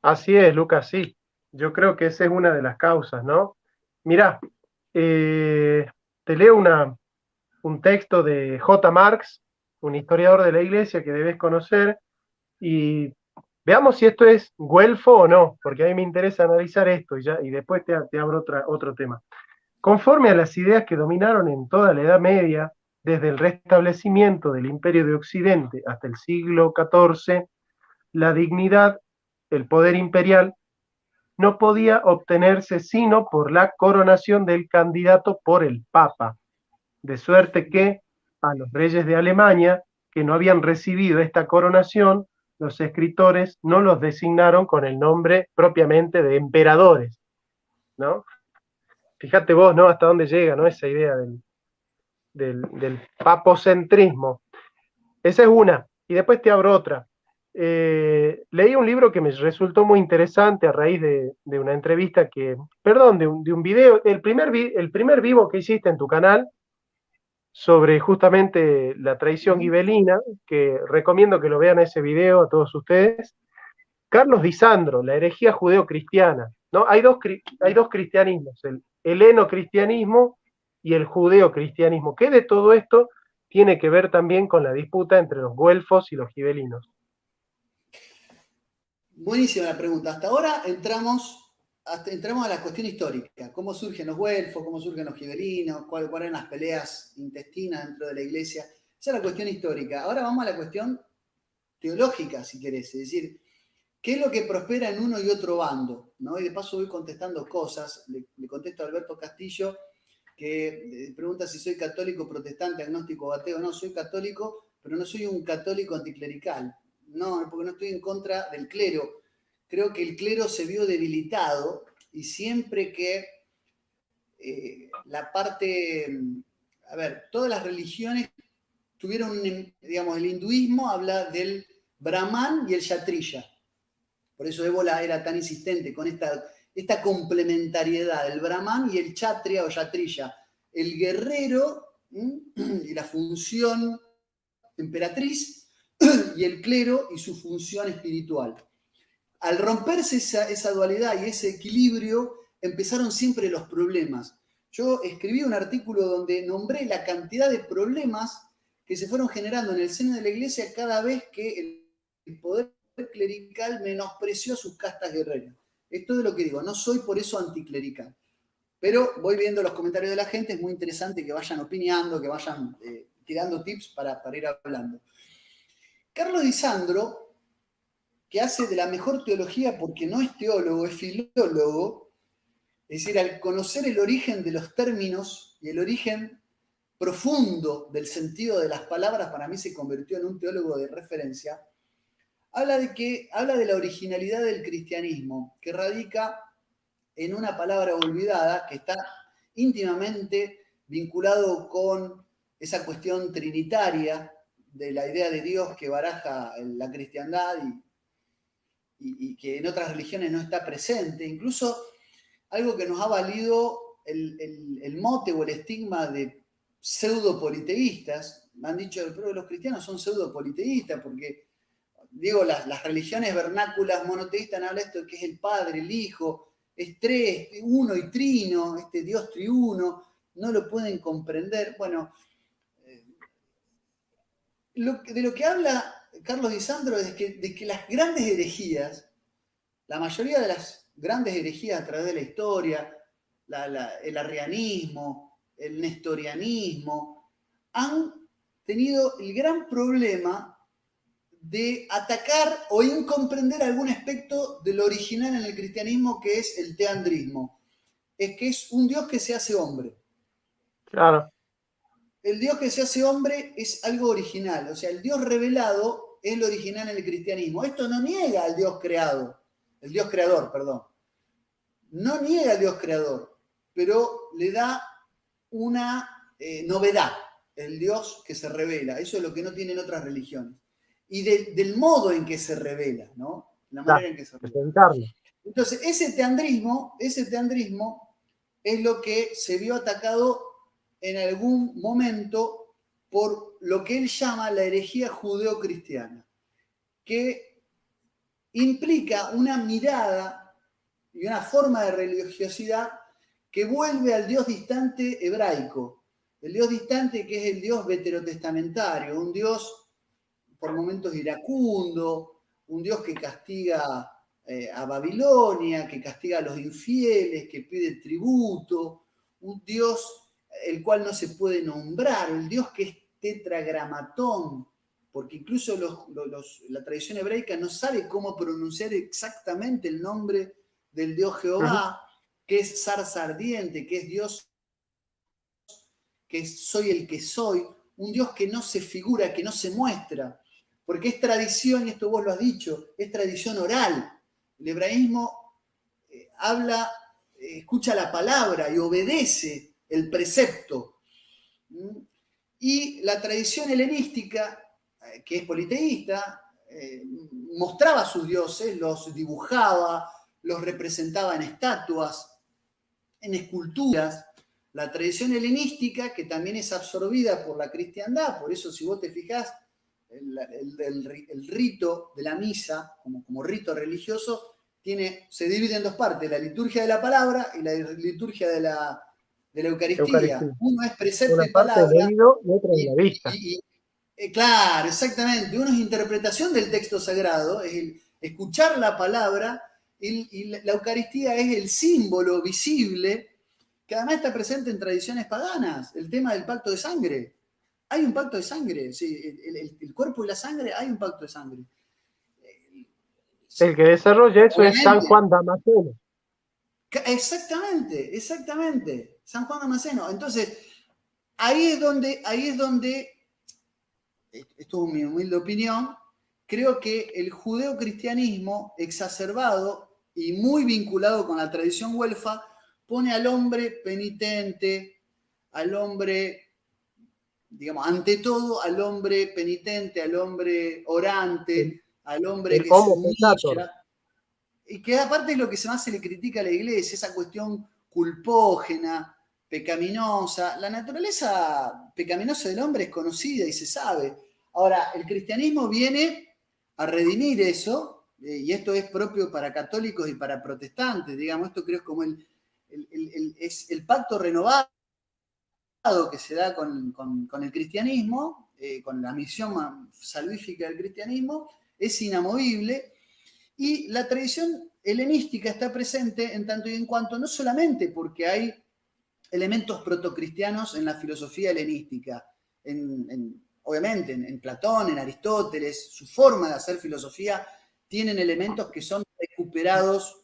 Así es, Lucas, sí. Yo creo que esa es una de las causas, ¿no? Mirá, te leo un texto de J. Marx, un historiador de la iglesia que debes conocer, y veamos si esto es güelfo o no, porque a mí me interesa analizar esto y después te abro otro tema. Conforme a las ideas que dominaron en toda la Edad Media, desde el restablecimiento del Imperio de Occidente hasta el siglo XIV, la dignidad, el poder imperial no podía obtenerse sino por la coronación del candidato por el Papa, de suerte que a los reyes de Alemania, que no habían recibido esta coronación, los escritores no los designaron con el nombre propiamente de emperadores, ¿no? Fíjate vos, ¿no? Hasta dónde llega, ¿no? Esa idea del papocentrismo. Esa es una. Y después te abro otra. Leí un libro que me resultó muy interesante a raíz de una entrevista perdón, de un video, el primer vivo que hiciste en tu canal sobre justamente la tradición gibelina, que recomiendo que lo vean ese video a todos ustedes. Carlos Di Sandro, la herejía judeo-cristiana, ¿no? Hay dos cristianismos, el heleno-cristianismo y el judeo-cristianismo, que de todo esto tiene que ver también con la disputa entre los güelfos y los gibelinos. Buenísima la pregunta. Hasta ahora entramos a la cuestión histórica. ¿Cómo surgen los güelfos? ¿Cómo surgen los gibelinos? ¿Cuáles eran las peleas intestinas dentro de la iglesia? Esa es la cuestión histórica. Ahora vamos a la cuestión teológica, si querés. Es decir, ¿qué es lo que prospera en uno y otro bando? ¿No? Y de paso voy contestando cosas. Le contesto a Alberto Castillo, que pregunta si soy católico, protestante, agnóstico o ateo. No, soy católico, pero no soy un católico anticlerical. No, porque no estoy en contra del clero. Creo que el clero se vio debilitado y siempre que la parte, a ver, todas las religiones tuvieron, digamos, el hinduismo habla del Brahman y el Kshatriya. Por eso Ébola era tan insistente con esta complementariedad, el Brahman y el Kshatriya o Kshatriya, el guerrero y la función emperatriz y el clero y su función espiritual. Al romperse esa dualidad y ese equilibrio, empezaron siempre los problemas. Yo escribí un artículo donde nombré la cantidad de problemas que se fueron generando en el seno de la iglesia cada vez que el poder clerical menospreció a sus castas guerreras. Esto es lo que digo, no soy por eso anticlerical. Pero voy viendo los comentarios de la gente, es muy interesante que vayan opinando, que vayan tirando tips para ir hablando. Carlos Di Sandro, que hace de la mejor teología porque no es teólogo, es filólogo, es decir, al conocer el origen de los términos y el origen profundo del sentido de las palabras, para mí se convirtió en un teólogo de referencia, habla de la originalidad del cristianismo, que radica en una palabra olvidada que está íntimamente vinculado con esa cuestión trinitaria de la idea de Dios que baraja la cristiandad y que en otras religiones no está presente. Incluso algo que nos ha valido el mote o el estigma de pseudo-politeístas. Me han dicho, pero los cristianos son pseudo-politeístas porque, digo, las religiones vernáculas monoteístas hablan de esto que es el Padre, el Hijo, es tres, uno y trino, este Dios triuno, no lo pueden comprender. Bueno, de lo que habla Carlos Di Sandro es de que las grandes herejías, la mayoría de las grandes herejías a través de la historia, el arrianismo, el nestorianismo, han tenido el gran problema de atacar o incomprender algún aspecto de lo original en el cristianismo, que es el teandrismo. Es que es un Dios que se hace hombre. Claro. El Dios que se hace hombre es algo original. O sea, el Dios revelado es lo original en el cristianismo. Esto no niega al Dios creado. El Dios creador, perdón. No niega al Dios creador, pero le da una novedad. El Dios que se revela. Eso es lo que no tienen otras religiones. Y del modo en que se revela, ¿no? La manera en que se revela. Entonces, ese teandrismo es lo que se vio atacado en algún momento por lo que él llama la herejía judeo-cristiana, que implica una mirada y una forma de religiosidad que vuelve al Dios distante hebraico, el Dios distante que es el Dios veterotestamentario, un Dios por momentos iracundo, un Dios que castiga a Babilonia, que castiga a los infieles, que pide tributo, un Dios el cual no se puede nombrar, el Dios que es tetragramatón, porque incluso la tradición hebraica no sabe cómo pronunciar exactamente el nombre del Dios Jehová, que es zarza ardiente, que es Dios, que es soy el que soy, un Dios que no se figura, que no se muestra, porque es tradición, y esto vos lo has dicho, es tradición oral. El hebraísmo habla, escucha la palabra y obedece el precepto. Y la tradición helenística, que es politeísta, mostraba a sus dioses, los dibujaba, los representaba en estatuas, en esculturas. La tradición helenística, que también es absorbida por la cristiandad, por eso si vos te fijás, el rito de la misa, como rito religioso, se divide en dos partes, la liturgia de la palabra y la liturgia de la Eucaristía. Uno es precepto una y parte del palabra. oído y otra de la vista. Claro, exactamente. Uno es interpretación del texto sagrado, es el escuchar la palabra, y la Eucaristía es el símbolo visible, que además está presente en tradiciones paganas, el tema del pacto de sangre. Hay un pacto de sangre, sí, el cuerpo y la sangre, hay un pacto de sangre. El que desarrolla eso es San Juan Damasceno. Exactamente, San Juan Damasceno. Entonces, ahí es donde, esto es mi humilde opinión, creo que el judeocristianismo exacerbado y muy vinculado con la tradición güelfa pone al hombre penitente, al hombre, digamos, ante todo al hombre penitente, al hombre orante, al hombre que se humilla, y que aparte es lo que más se le critica a la iglesia, esa cuestión culpógena, pecaminosa. La naturaleza pecaminosa del hombre es conocida y se sabe. Ahora, el cristianismo viene a redimir eso, y esto es propio para católicos y para protestantes, digamos, esto creo es como el pacto renovado que se da con el cristianismo, con la misión salvífica del cristianismo, es inamovible. Y la tradición helenística está presente en tanto y en cuanto, no solamente porque hay elementos protocristianos en la filosofía helenística, obviamente en Platón, en Aristóteles, su forma de hacer filosofía tienen elementos que son recuperados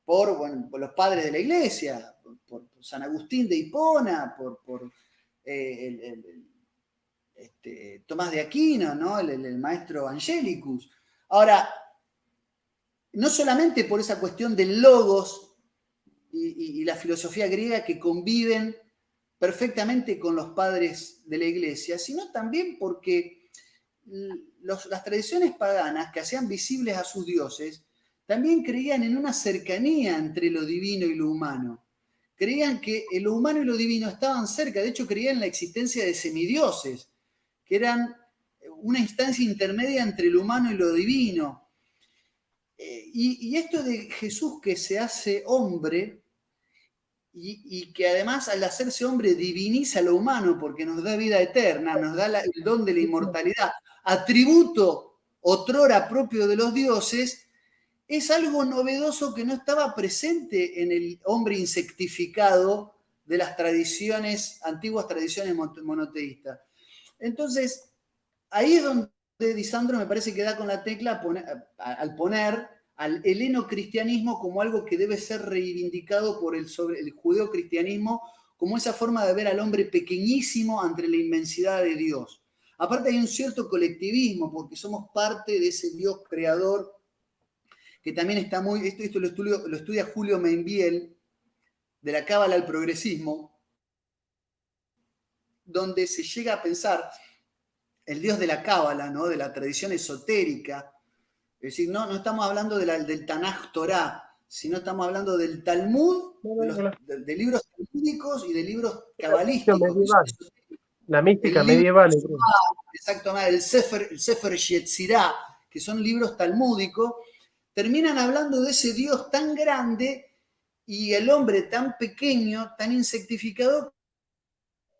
por los padres de la iglesia, por San Agustín de Hipona, por Tomás de Aquino, ¿no? el maestro Angelicus. Ahora, no solamente por esa cuestión del logos y la filosofía griega que conviven perfectamente con los padres de la iglesia, sino también porque las tradiciones paganas que hacían visibles a sus dioses también creían en una cercanía entre lo divino y lo humano. Creían que lo humano y lo divino estaban cerca, de hecho creían en la existencia de semidioses, que eran una instancia intermedia entre lo humano y lo divino. Y esto de Jesús que se hace hombre y que además al hacerse hombre diviniza lo humano porque nos da vida eterna, nos da el don de la inmortalidad, atributo otrora propio de los dioses, es algo novedoso que no estaba presente en el hombre insectificado de las antiguas tradiciones monoteístas. Entonces, ahí es donde Disandro me parece que da con la tecla al poner al heleno-cristianismo como algo que debe ser reivindicado por el judeo-cristianismo, como esa forma de ver al hombre pequeñísimo ante la inmensidad de Dios. Aparte hay un cierto colectivismo, porque somos parte de ese Dios creador, que también está muy, esto lo estudia Julio Membiel, de la Cábala al progresismo, donde se llega a pensar el Dios de la Cábala, ¿no? De la tradición esotérica. Es decir, no estamos hablando del Tanaj Torah, sino estamos hablando del Talmud, de libros talmúdicos y de libros cabalísticos. La mística medieval. Exactamente, el Sefer Yetzirah, que son libros talmúdicos, terminan hablando de ese Dios tan grande y el hombre tan pequeño, tan insectificado,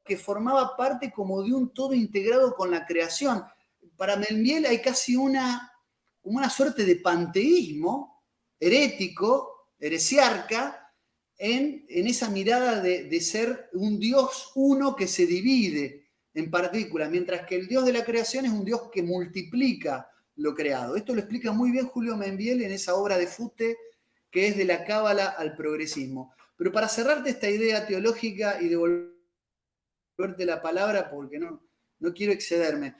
que formaba parte como de un todo integrado con la creación. Para Membiel hay casi una suerte de panteísmo herético, heresiarca, en esa mirada de ser un Dios uno que se divide en partículas, mientras que el Dios de la creación es un Dios que multiplica lo creado. Esto lo explica muy bien Julio Membiel en esa obra de Fute, que es de la cábala al progresismo. Pero para cerrarte esta idea teológica y devolverte la palabra, porque no quiero excederme.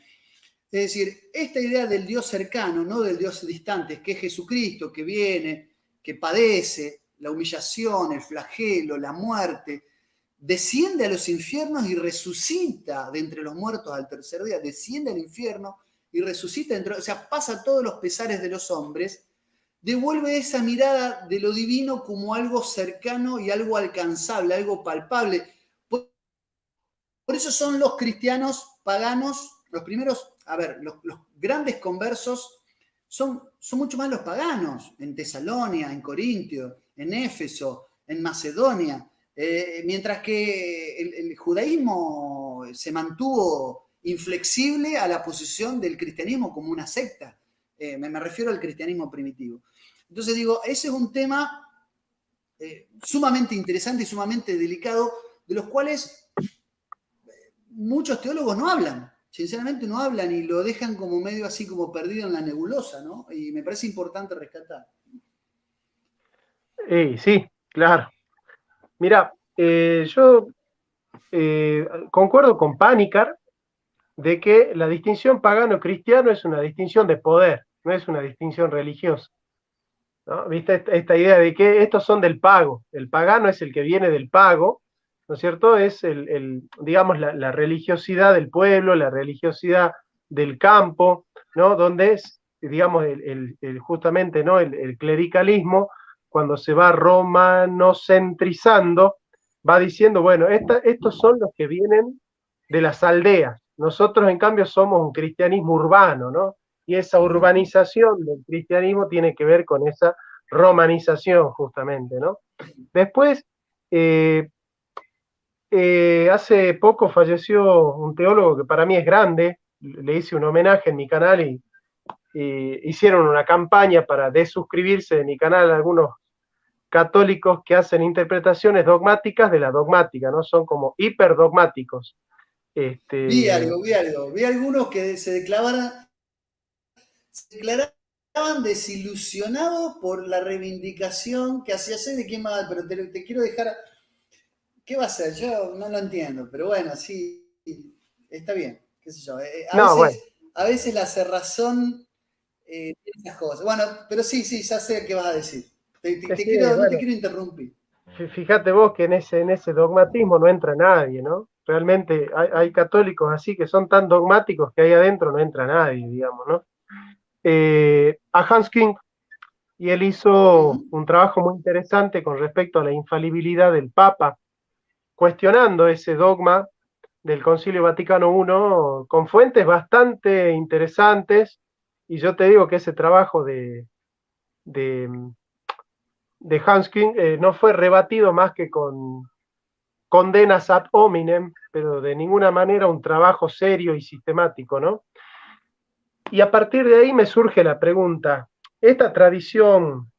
Es decir, esta idea del Dios cercano, no del Dios distante, que es Jesucristo, que viene, que padece la humillación, el flagelo, la muerte, desciende a los infiernos y resucita de entre los muertos al tercer día, desciende al infierno y resucita, o sea, pasa todos los pesares de los hombres, devuelve esa mirada de lo divino como algo cercano y algo alcanzable, algo palpable. Por eso son los cristianos paganos, los primeros, a ver, los grandes conversos son mucho más los paganos, en Tesalonia, en Corintio, en Éfeso, en Macedonia, mientras que el judaísmo se mantuvo inflexible a la posición del cristianismo como una secta. Me refiero al cristianismo primitivo. Entonces digo, ese es un tema sumamente interesante y sumamente delicado, de los cuales muchos teólogos no hablan, sinceramente no hablan y lo dejan como medio así como perdido en la nebulosa, ¿no? Y me parece importante rescatar. Sí, claro. Mira, yo concuerdo con Panikkar de que la distinción pagano-cristiano es una distinción de poder, no es una distinción religiosa, ¿no? ¿Viste esta idea de que estos son del pago? El pagano es el que viene del pago, ¿no es cierto? Es digamos, la religiosidad del pueblo, la religiosidad del campo, ¿no? Donde es, digamos, justamente, ¿no? El clericalismo, cuando se va romanocentrizando, va diciendo, bueno, estos son los que vienen de las aldeas. Nosotros, en cambio, somos un cristianismo urbano, ¿no? Y esa urbanización del cristianismo tiene que ver con esa romanización, justamente, ¿no? Después, hace poco falleció un teólogo que para mí es grande, le hice un homenaje en mi canal y hicieron una campaña para desuscribirse de mi canal algunos católicos que hacen interpretaciones dogmáticas de la dogmática, ¿no? Son como hiperdogmáticos. Vi algunos que se declaraban desilusionados por la reivindicación que hacía ser de quién va, pero te quiero dejar. ¿Qué va a ser? Yo no lo entiendo, pero bueno, sí, está bien, qué sé yo. A veces la cerrazón tiene esas cosas. Bueno, pero sí, ya sé qué vas a decir. No te quiero interrumpir. Fíjate vos que en ese dogmatismo no entra nadie, ¿no? Realmente hay católicos así que son tan dogmáticos que ahí adentro no entra nadie, digamos, ¿no? A Hans King, y él hizo un trabajo muy interesante con respecto a la infalibilidad del Papa, cuestionando ese dogma del Concilio Vaticano I con fuentes bastante interesantes, y yo te digo que ese trabajo de Hans King no fue rebatido más que con condenas ad hominem, pero de ninguna manera un trabajo serio y sistemático, ¿no? Y a partir de ahí me surge la pregunta, esta tradición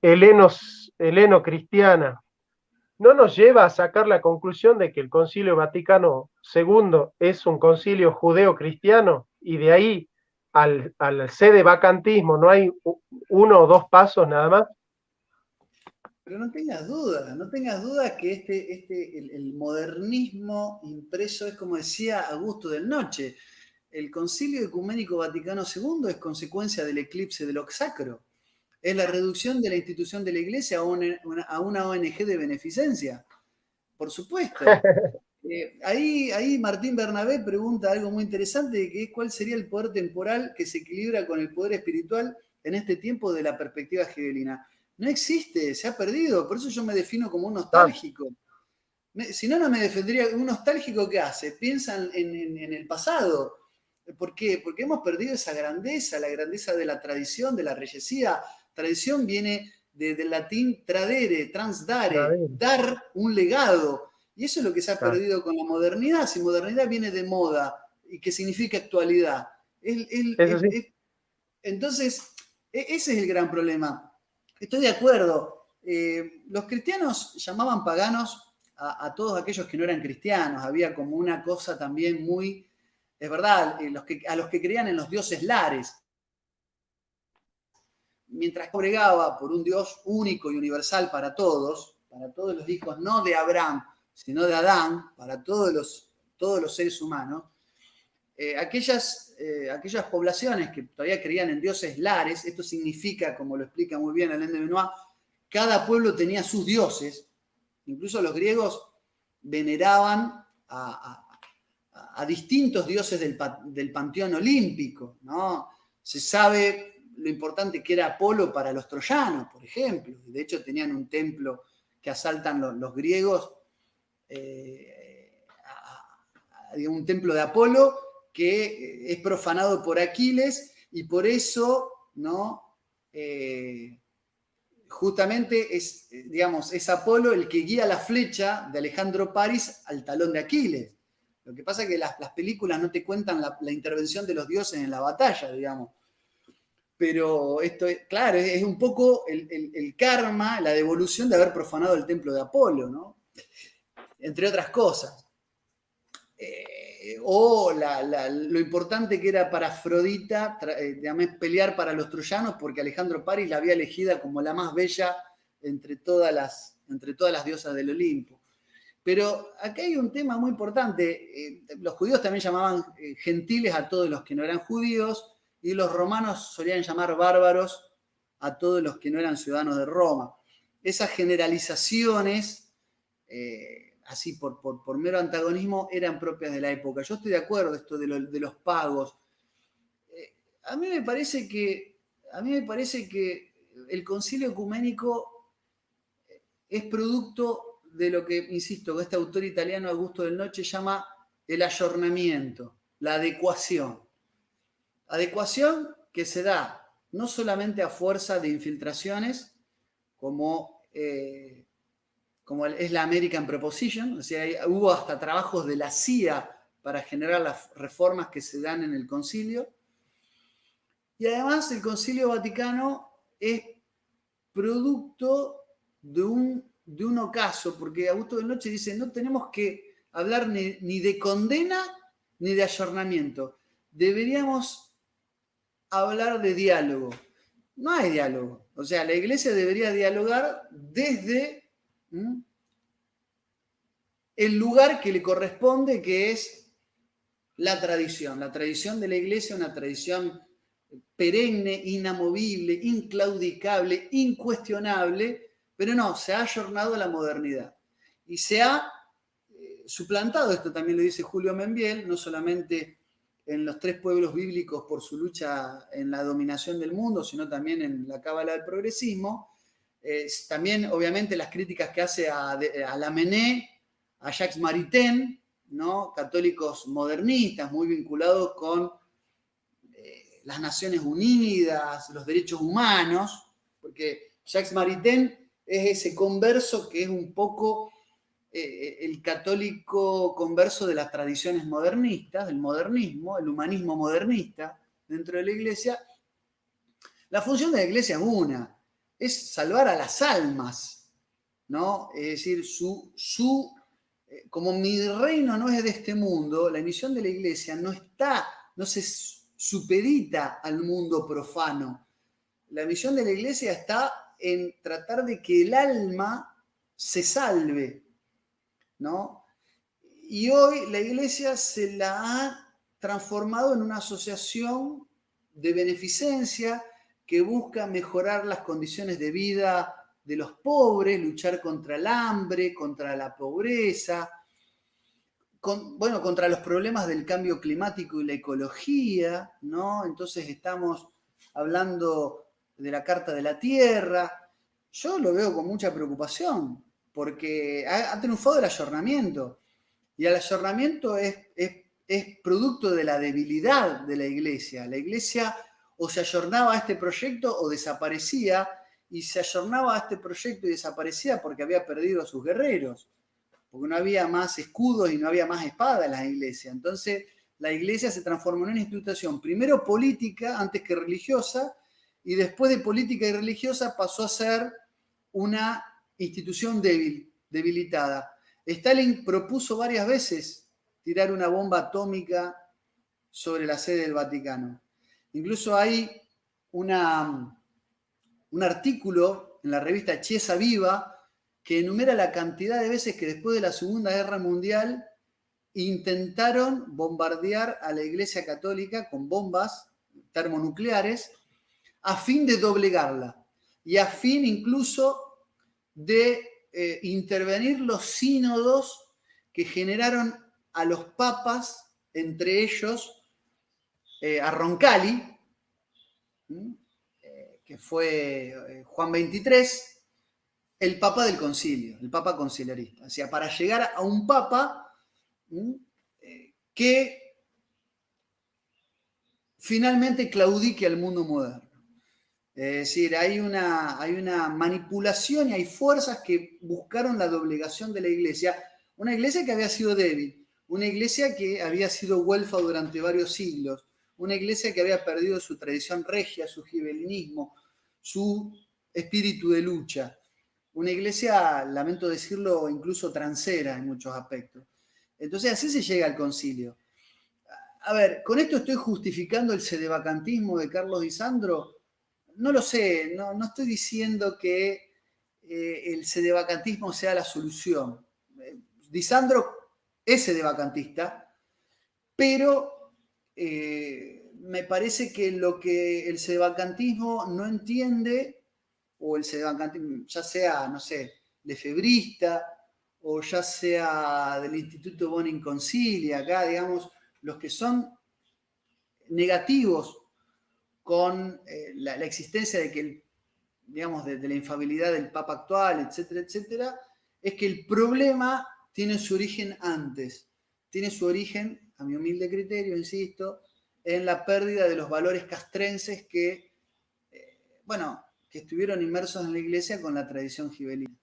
heleno-cristiana no nos lleva a sacar la conclusión de que el Concilio Vaticano II es un concilio judeo-cristiano y de ahí al sede vacantismo no hay uno o dos pasos nada más? Pero no tengas dudas que el modernismo impreso es como decía Augusto del Noche, el Concilio Ecuménico Vaticano II es consecuencia del eclipse de lo sacro, es la reducción de la institución de la Iglesia a una ONG de beneficencia, por supuesto. Ahí Martín Bernabé pregunta algo muy interesante, que es cuál sería el poder temporal que se equilibra con el poder espiritual en este tiempo de la perspectiva hegeliana. No existe, se ha perdido, por eso yo me defino como un nostálgico. Si no, no me defendería. Un nostálgico, ¿qué hace? Piensa en el pasado. ¿Por qué? Porque hemos perdido esa grandeza, la grandeza de la tradición, de la reyesía. Tradición viene del latín tradere, transdare, dar un legado. Y eso es lo que se ha perdido con la modernidad. Si modernidad viene de moda, y que significa actualidad. Entonces, ese es el gran problema. Estoy de acuerdo. Los cristianos llamaban paganos a todos aquellos que no eran cristianos. Había como una cosa también muy, es verdad, a los que creían en los dioses lares. mientras bregaba por un Dios único y universal para todos los hijos, no de Abraham, sino de Adán, para todos los seres humanos, aquellas poblaciones que todavía creían en dioses lares, esto significa, como lo explica muy bien Alain de Benoit, cada pueblo tenía sus dioses, incluso los griegos veneraban a distintos dioses del panteón olímpico, ¿no? Se sabe lo importante que era Apolo para los troyanos, por ejemplo. De hecho, tenían un templo que asaltan los griegos, un templo de Apolo que es profanado por Aquiles y por eso, ¿no? Justamente es Apolo el que guía la flecha de Alejandro Paris al talón de Aquiles. Lo que pasa es que las películas no te cuentan la intervención de los dioses en la batalla, digamos. Pero esto es, claro, es un poco el karma, la devolución de haber profanado el templo de Apolo, ¿no? Entre otras cosas. Lo importante que era para Afrodita pelear para los troyanos, porque Alejandro Paris la había elegida como la más bella entre todas las diosas del Olimpo. Pero acá hay un tema muy importante. Los judíos también llamaban gentiles a todos los que no eran judíos, y los romanos solían llamar bárbaros a todos los que no eran ciudadanos de Roma. Esas generalizaciones, así por mero antagonismo, eran propias de la época. Yo estoy de acuerdo esto de los pagos. A mí me parece que el concilio ecuménico es producto de lo que, insisto, este autor italiano Augusto del Noce llama el ayornamiento, la adecuación. Adecuación que se da no solamente a fuerza de infiltraciones, como es la American Proposition, o sea, hubo hasta trabajos de la CIA para generar las reformas que se dan en el concilio, y además el Concilio Vaticano es producto de un ocaso, porque Augusto del Noce dice, no tenemos que hablar ni de condena ni de ayornamiento, deberíamos hablar de diálogo. No hay diálogo, o sea, la Iglesia debería dialogar desde el lugar que le corresponde, que es la tradición de la Iglesia, una tradición perenne, inamovible, inclaudicable, incuestionable, pero no, se ha ayornado a la modernidad. Y se ha suplantado, esto también lo dice Julio Membiel, no solamente en los 3 pueblos bíblicos por su lucha en la dominación del mundo, sino también en la cábala del progresismo. También, obviamente, las críticas que hace a Lamennais, a Jacques Maritain, ¿no? Católicos modernistas, muy vinculados con las Naciones Unidas, los derechos humanos, porque Jacques Maritain es ese converso que es un poco el católico converso de las tradiciones modernistas, del modernismo, el humanismo modernista dentro de la Iglesia. La función de la Iglesia es una, es salvar a las almas, ¿no? Es decir, como mi reino no es de este mundo, la misión de la Iglesia no se supedita al mundo profano. La misión de la Iglesia está en tratar de que el alma se salve, ¿no? Y hoy la Iglesia se la ha transformado en una asociación de beneficencia que busca mejorar las condiciones de vida de los pobres, luchar contra el hambre, contra la pobreza, contra los problemas del cambio climático y la ecología, ¿no? Entonces estamos hablando de la Carta de la Tierra. Yo lo veo con mucha preocupación, porque ha triunfado el ayornamiento, y el ayornamiento es producto de la debilidad de la Iglesia. La Iglesia o se ayornaba a este proyecto o desaparecía, y se ayornaba a este proyecto y desaparecía porque había perdido a sus guerreros, porque no había más escudos y no había más espadas en la Iglesia. Entonces la Iglesia se transformó en una institución primero política antes que religiosa, y después de política y religiosa pasó a ser una institución debilitada. Stalin propuso varias veces tirar una bomba atómica sobre la sede del Vaticano. Incluso hay una un artículo en la revista Chiesa Viva que enumera la cantidad de veces que después de la Segunda Guerra Mundial intentaron bombardear a la Iglesia Católica con bombas termonucleares a fin de doblegarla y a fin incluso de intervenir los sínodos que generaron a los papas, entre ellos a Roncalli, que fue Juan XXIII, el papa del concilio, el papa conciliarista. O sea, para llegar a un papa que finalmente claudique al mundo moderno. Es decir, hay una manipulación y hay fuerzas que buscaron la doblegación de la iglesia. Una iglesia que había sido débil, una iglesia que había sido huelfa durante varios siglos, una iglesia que había perdido su tradición regia, su gibelinismo, su espíritu de lucha. Una iglesia, lamento decirlo, incluso transera en muchos aspectos. Entonces, así se llega al concilio. A ver, ¿con esto estoy justificando el sedevacantismo de Carlos Di Sandro? No lo sé, no estoy diciendo que el sedevacantismo sea la solución. Di Sandro es sedevacantista, pero me parece que lo que el sedevacantismo no entiende, o el sedevacantismo, ya sea, no sé, lefebrista, o ya sea del Instituto Bonin Concilia, acá, digamos, los que son negativos con la existencia de que, digamos, de la infabilidad del Papa actual, etcétera, etcétera, es que el problema tiene su origen antes. Tiene su origen, a mi humilde criterio, insisto, en la pérdida de los valores castrenses que, bueno, que estuvieron inmersos en la iglesia con la tradición gibelina.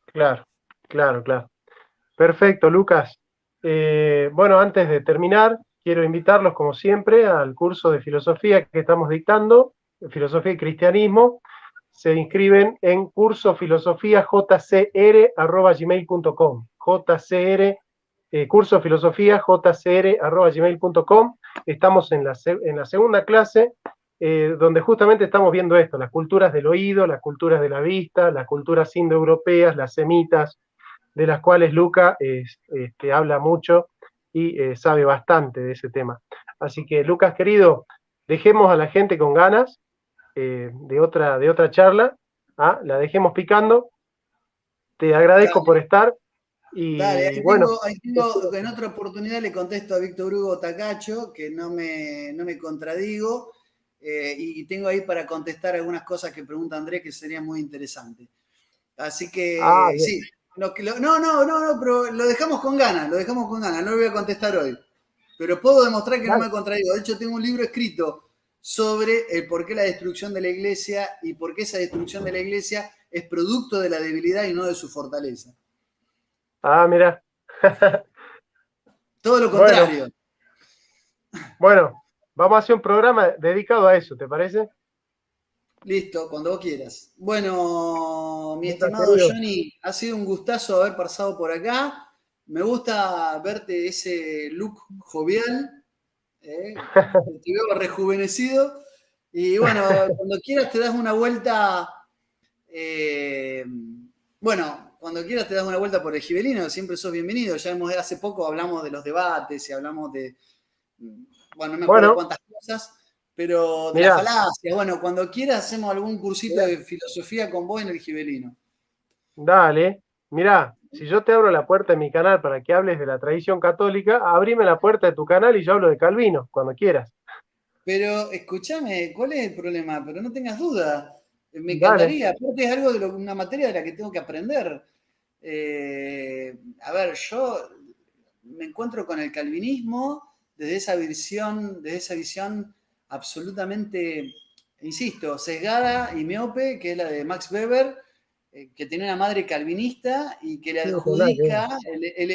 Claro, claro, claro. Perfecto, Lucas. Bueno, antes de terminar, quiero invitarlos, como siempre, al curso de filosofía que estamos dictando, Filosofía y Cristianismo. Se inscriben en cursofilosofíajcr@gmail.com. Curso filosofía jcr@gmail.com. Estamos en la segunda clase, donde justamente estamos viendo esto, las culturas del oído, las culturas de la vista, las culturas indoeuropeas, las semitas, de las cuales Luca habla mucho y sabe bastante de ese tema. Así que, Lucas, querido, dejemos a la gente con ganas de otra charla, la dejemos picando. Te agradezco por estar. Y dale, ahí bueno, tengo, en otra oportunidad le contesto a Víctor Hugo Tacacho, que no me contradigo, y tengo ahí para contestar algunas cosas que pregunta Andrés que serían muy interesantes. Así que bien. sí, no, pero lo dejamos con ganas, no lo voy a contestar hoy. Pero puedo demostrar que no me contradigo. De hecho, tengo un libro escrito sobre el por qué la destrucción de la iglesia y por qué esa destrucción de la iglesia es producto de la debilidad y no de su fortaleza. Mira. Todo lo contrario. Bueno, vamos a hacer un programa dedicado a eso, ¿te parece? Listo, cuando vos quieras. Bueno, mi Lucas, estimado querido. Johnny, ha sido un gustazo haber pasado por acá. Me gusta verte ese look jovial. Te veo rejuvenecido. Y bueno, cuando quieras te das una vuelta. Cuando quieras te das una vuelta por el Gibelino, siempre sos bienvenido. Hace poco hablamos de los debates y hablamos de. Bueno, no me acuerdo cuántas cosas, pero de la falacia. Bueno, cuando quieras hacemos algún cursito de filosofía con vos en el Gibelino. Dale. Mirá, si yo te abro la puerta de mi canal para que hables de la tradición católica, abrime la puerta de tu canal y yo hablo de Calvino, cuando quieras. Pero escúchame, ¿cuál es el problema? Pero no tengas duda. Me Dale. encantaría. Aparte es algo una materia de la que tengo que aprender. A ver, yo me encuentro con el calvinismo desde esa visión absolutamente, insisto, sesgada y miope, que es la de Max Weber, que tiene una madre calvinista y que le adjudica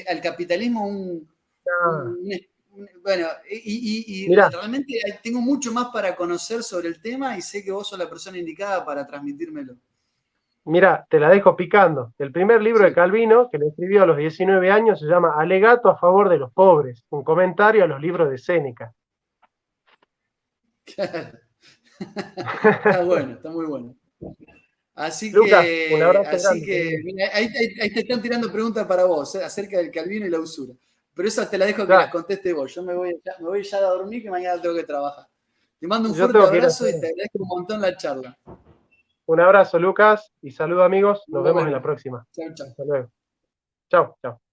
al capitalismo bueno, y realmente tengo mucho más para conocer sobre el tema y sé que vos sos la persona indicada para transmitírmelo. Mira, te la dejo picando. El primer libro de Calvino, que le escribió a los 19 años, se llama Alegato a favor de los pobres, un comentario a los libros de Séneca. Claro. Está bueno, está muy bueno. Así Lucas, un que, abrazo así grande. que mira, ahí te están tirando preguntas para vos, acerca del Calvino y la usura. Pero esas te las dejo que las Ya, conteste vos. Yo me voy ya a dormir, que mañana tengo que trabajar. Te mando un yo fuerte tengo que ir a abrazo hacer y te agradezco un montón la charla. un abrazo, Lucas, y saludo amigos. Nos Nos vemos en la vemos. próxima. Chau, chau. Hasta luego. Chao, chao.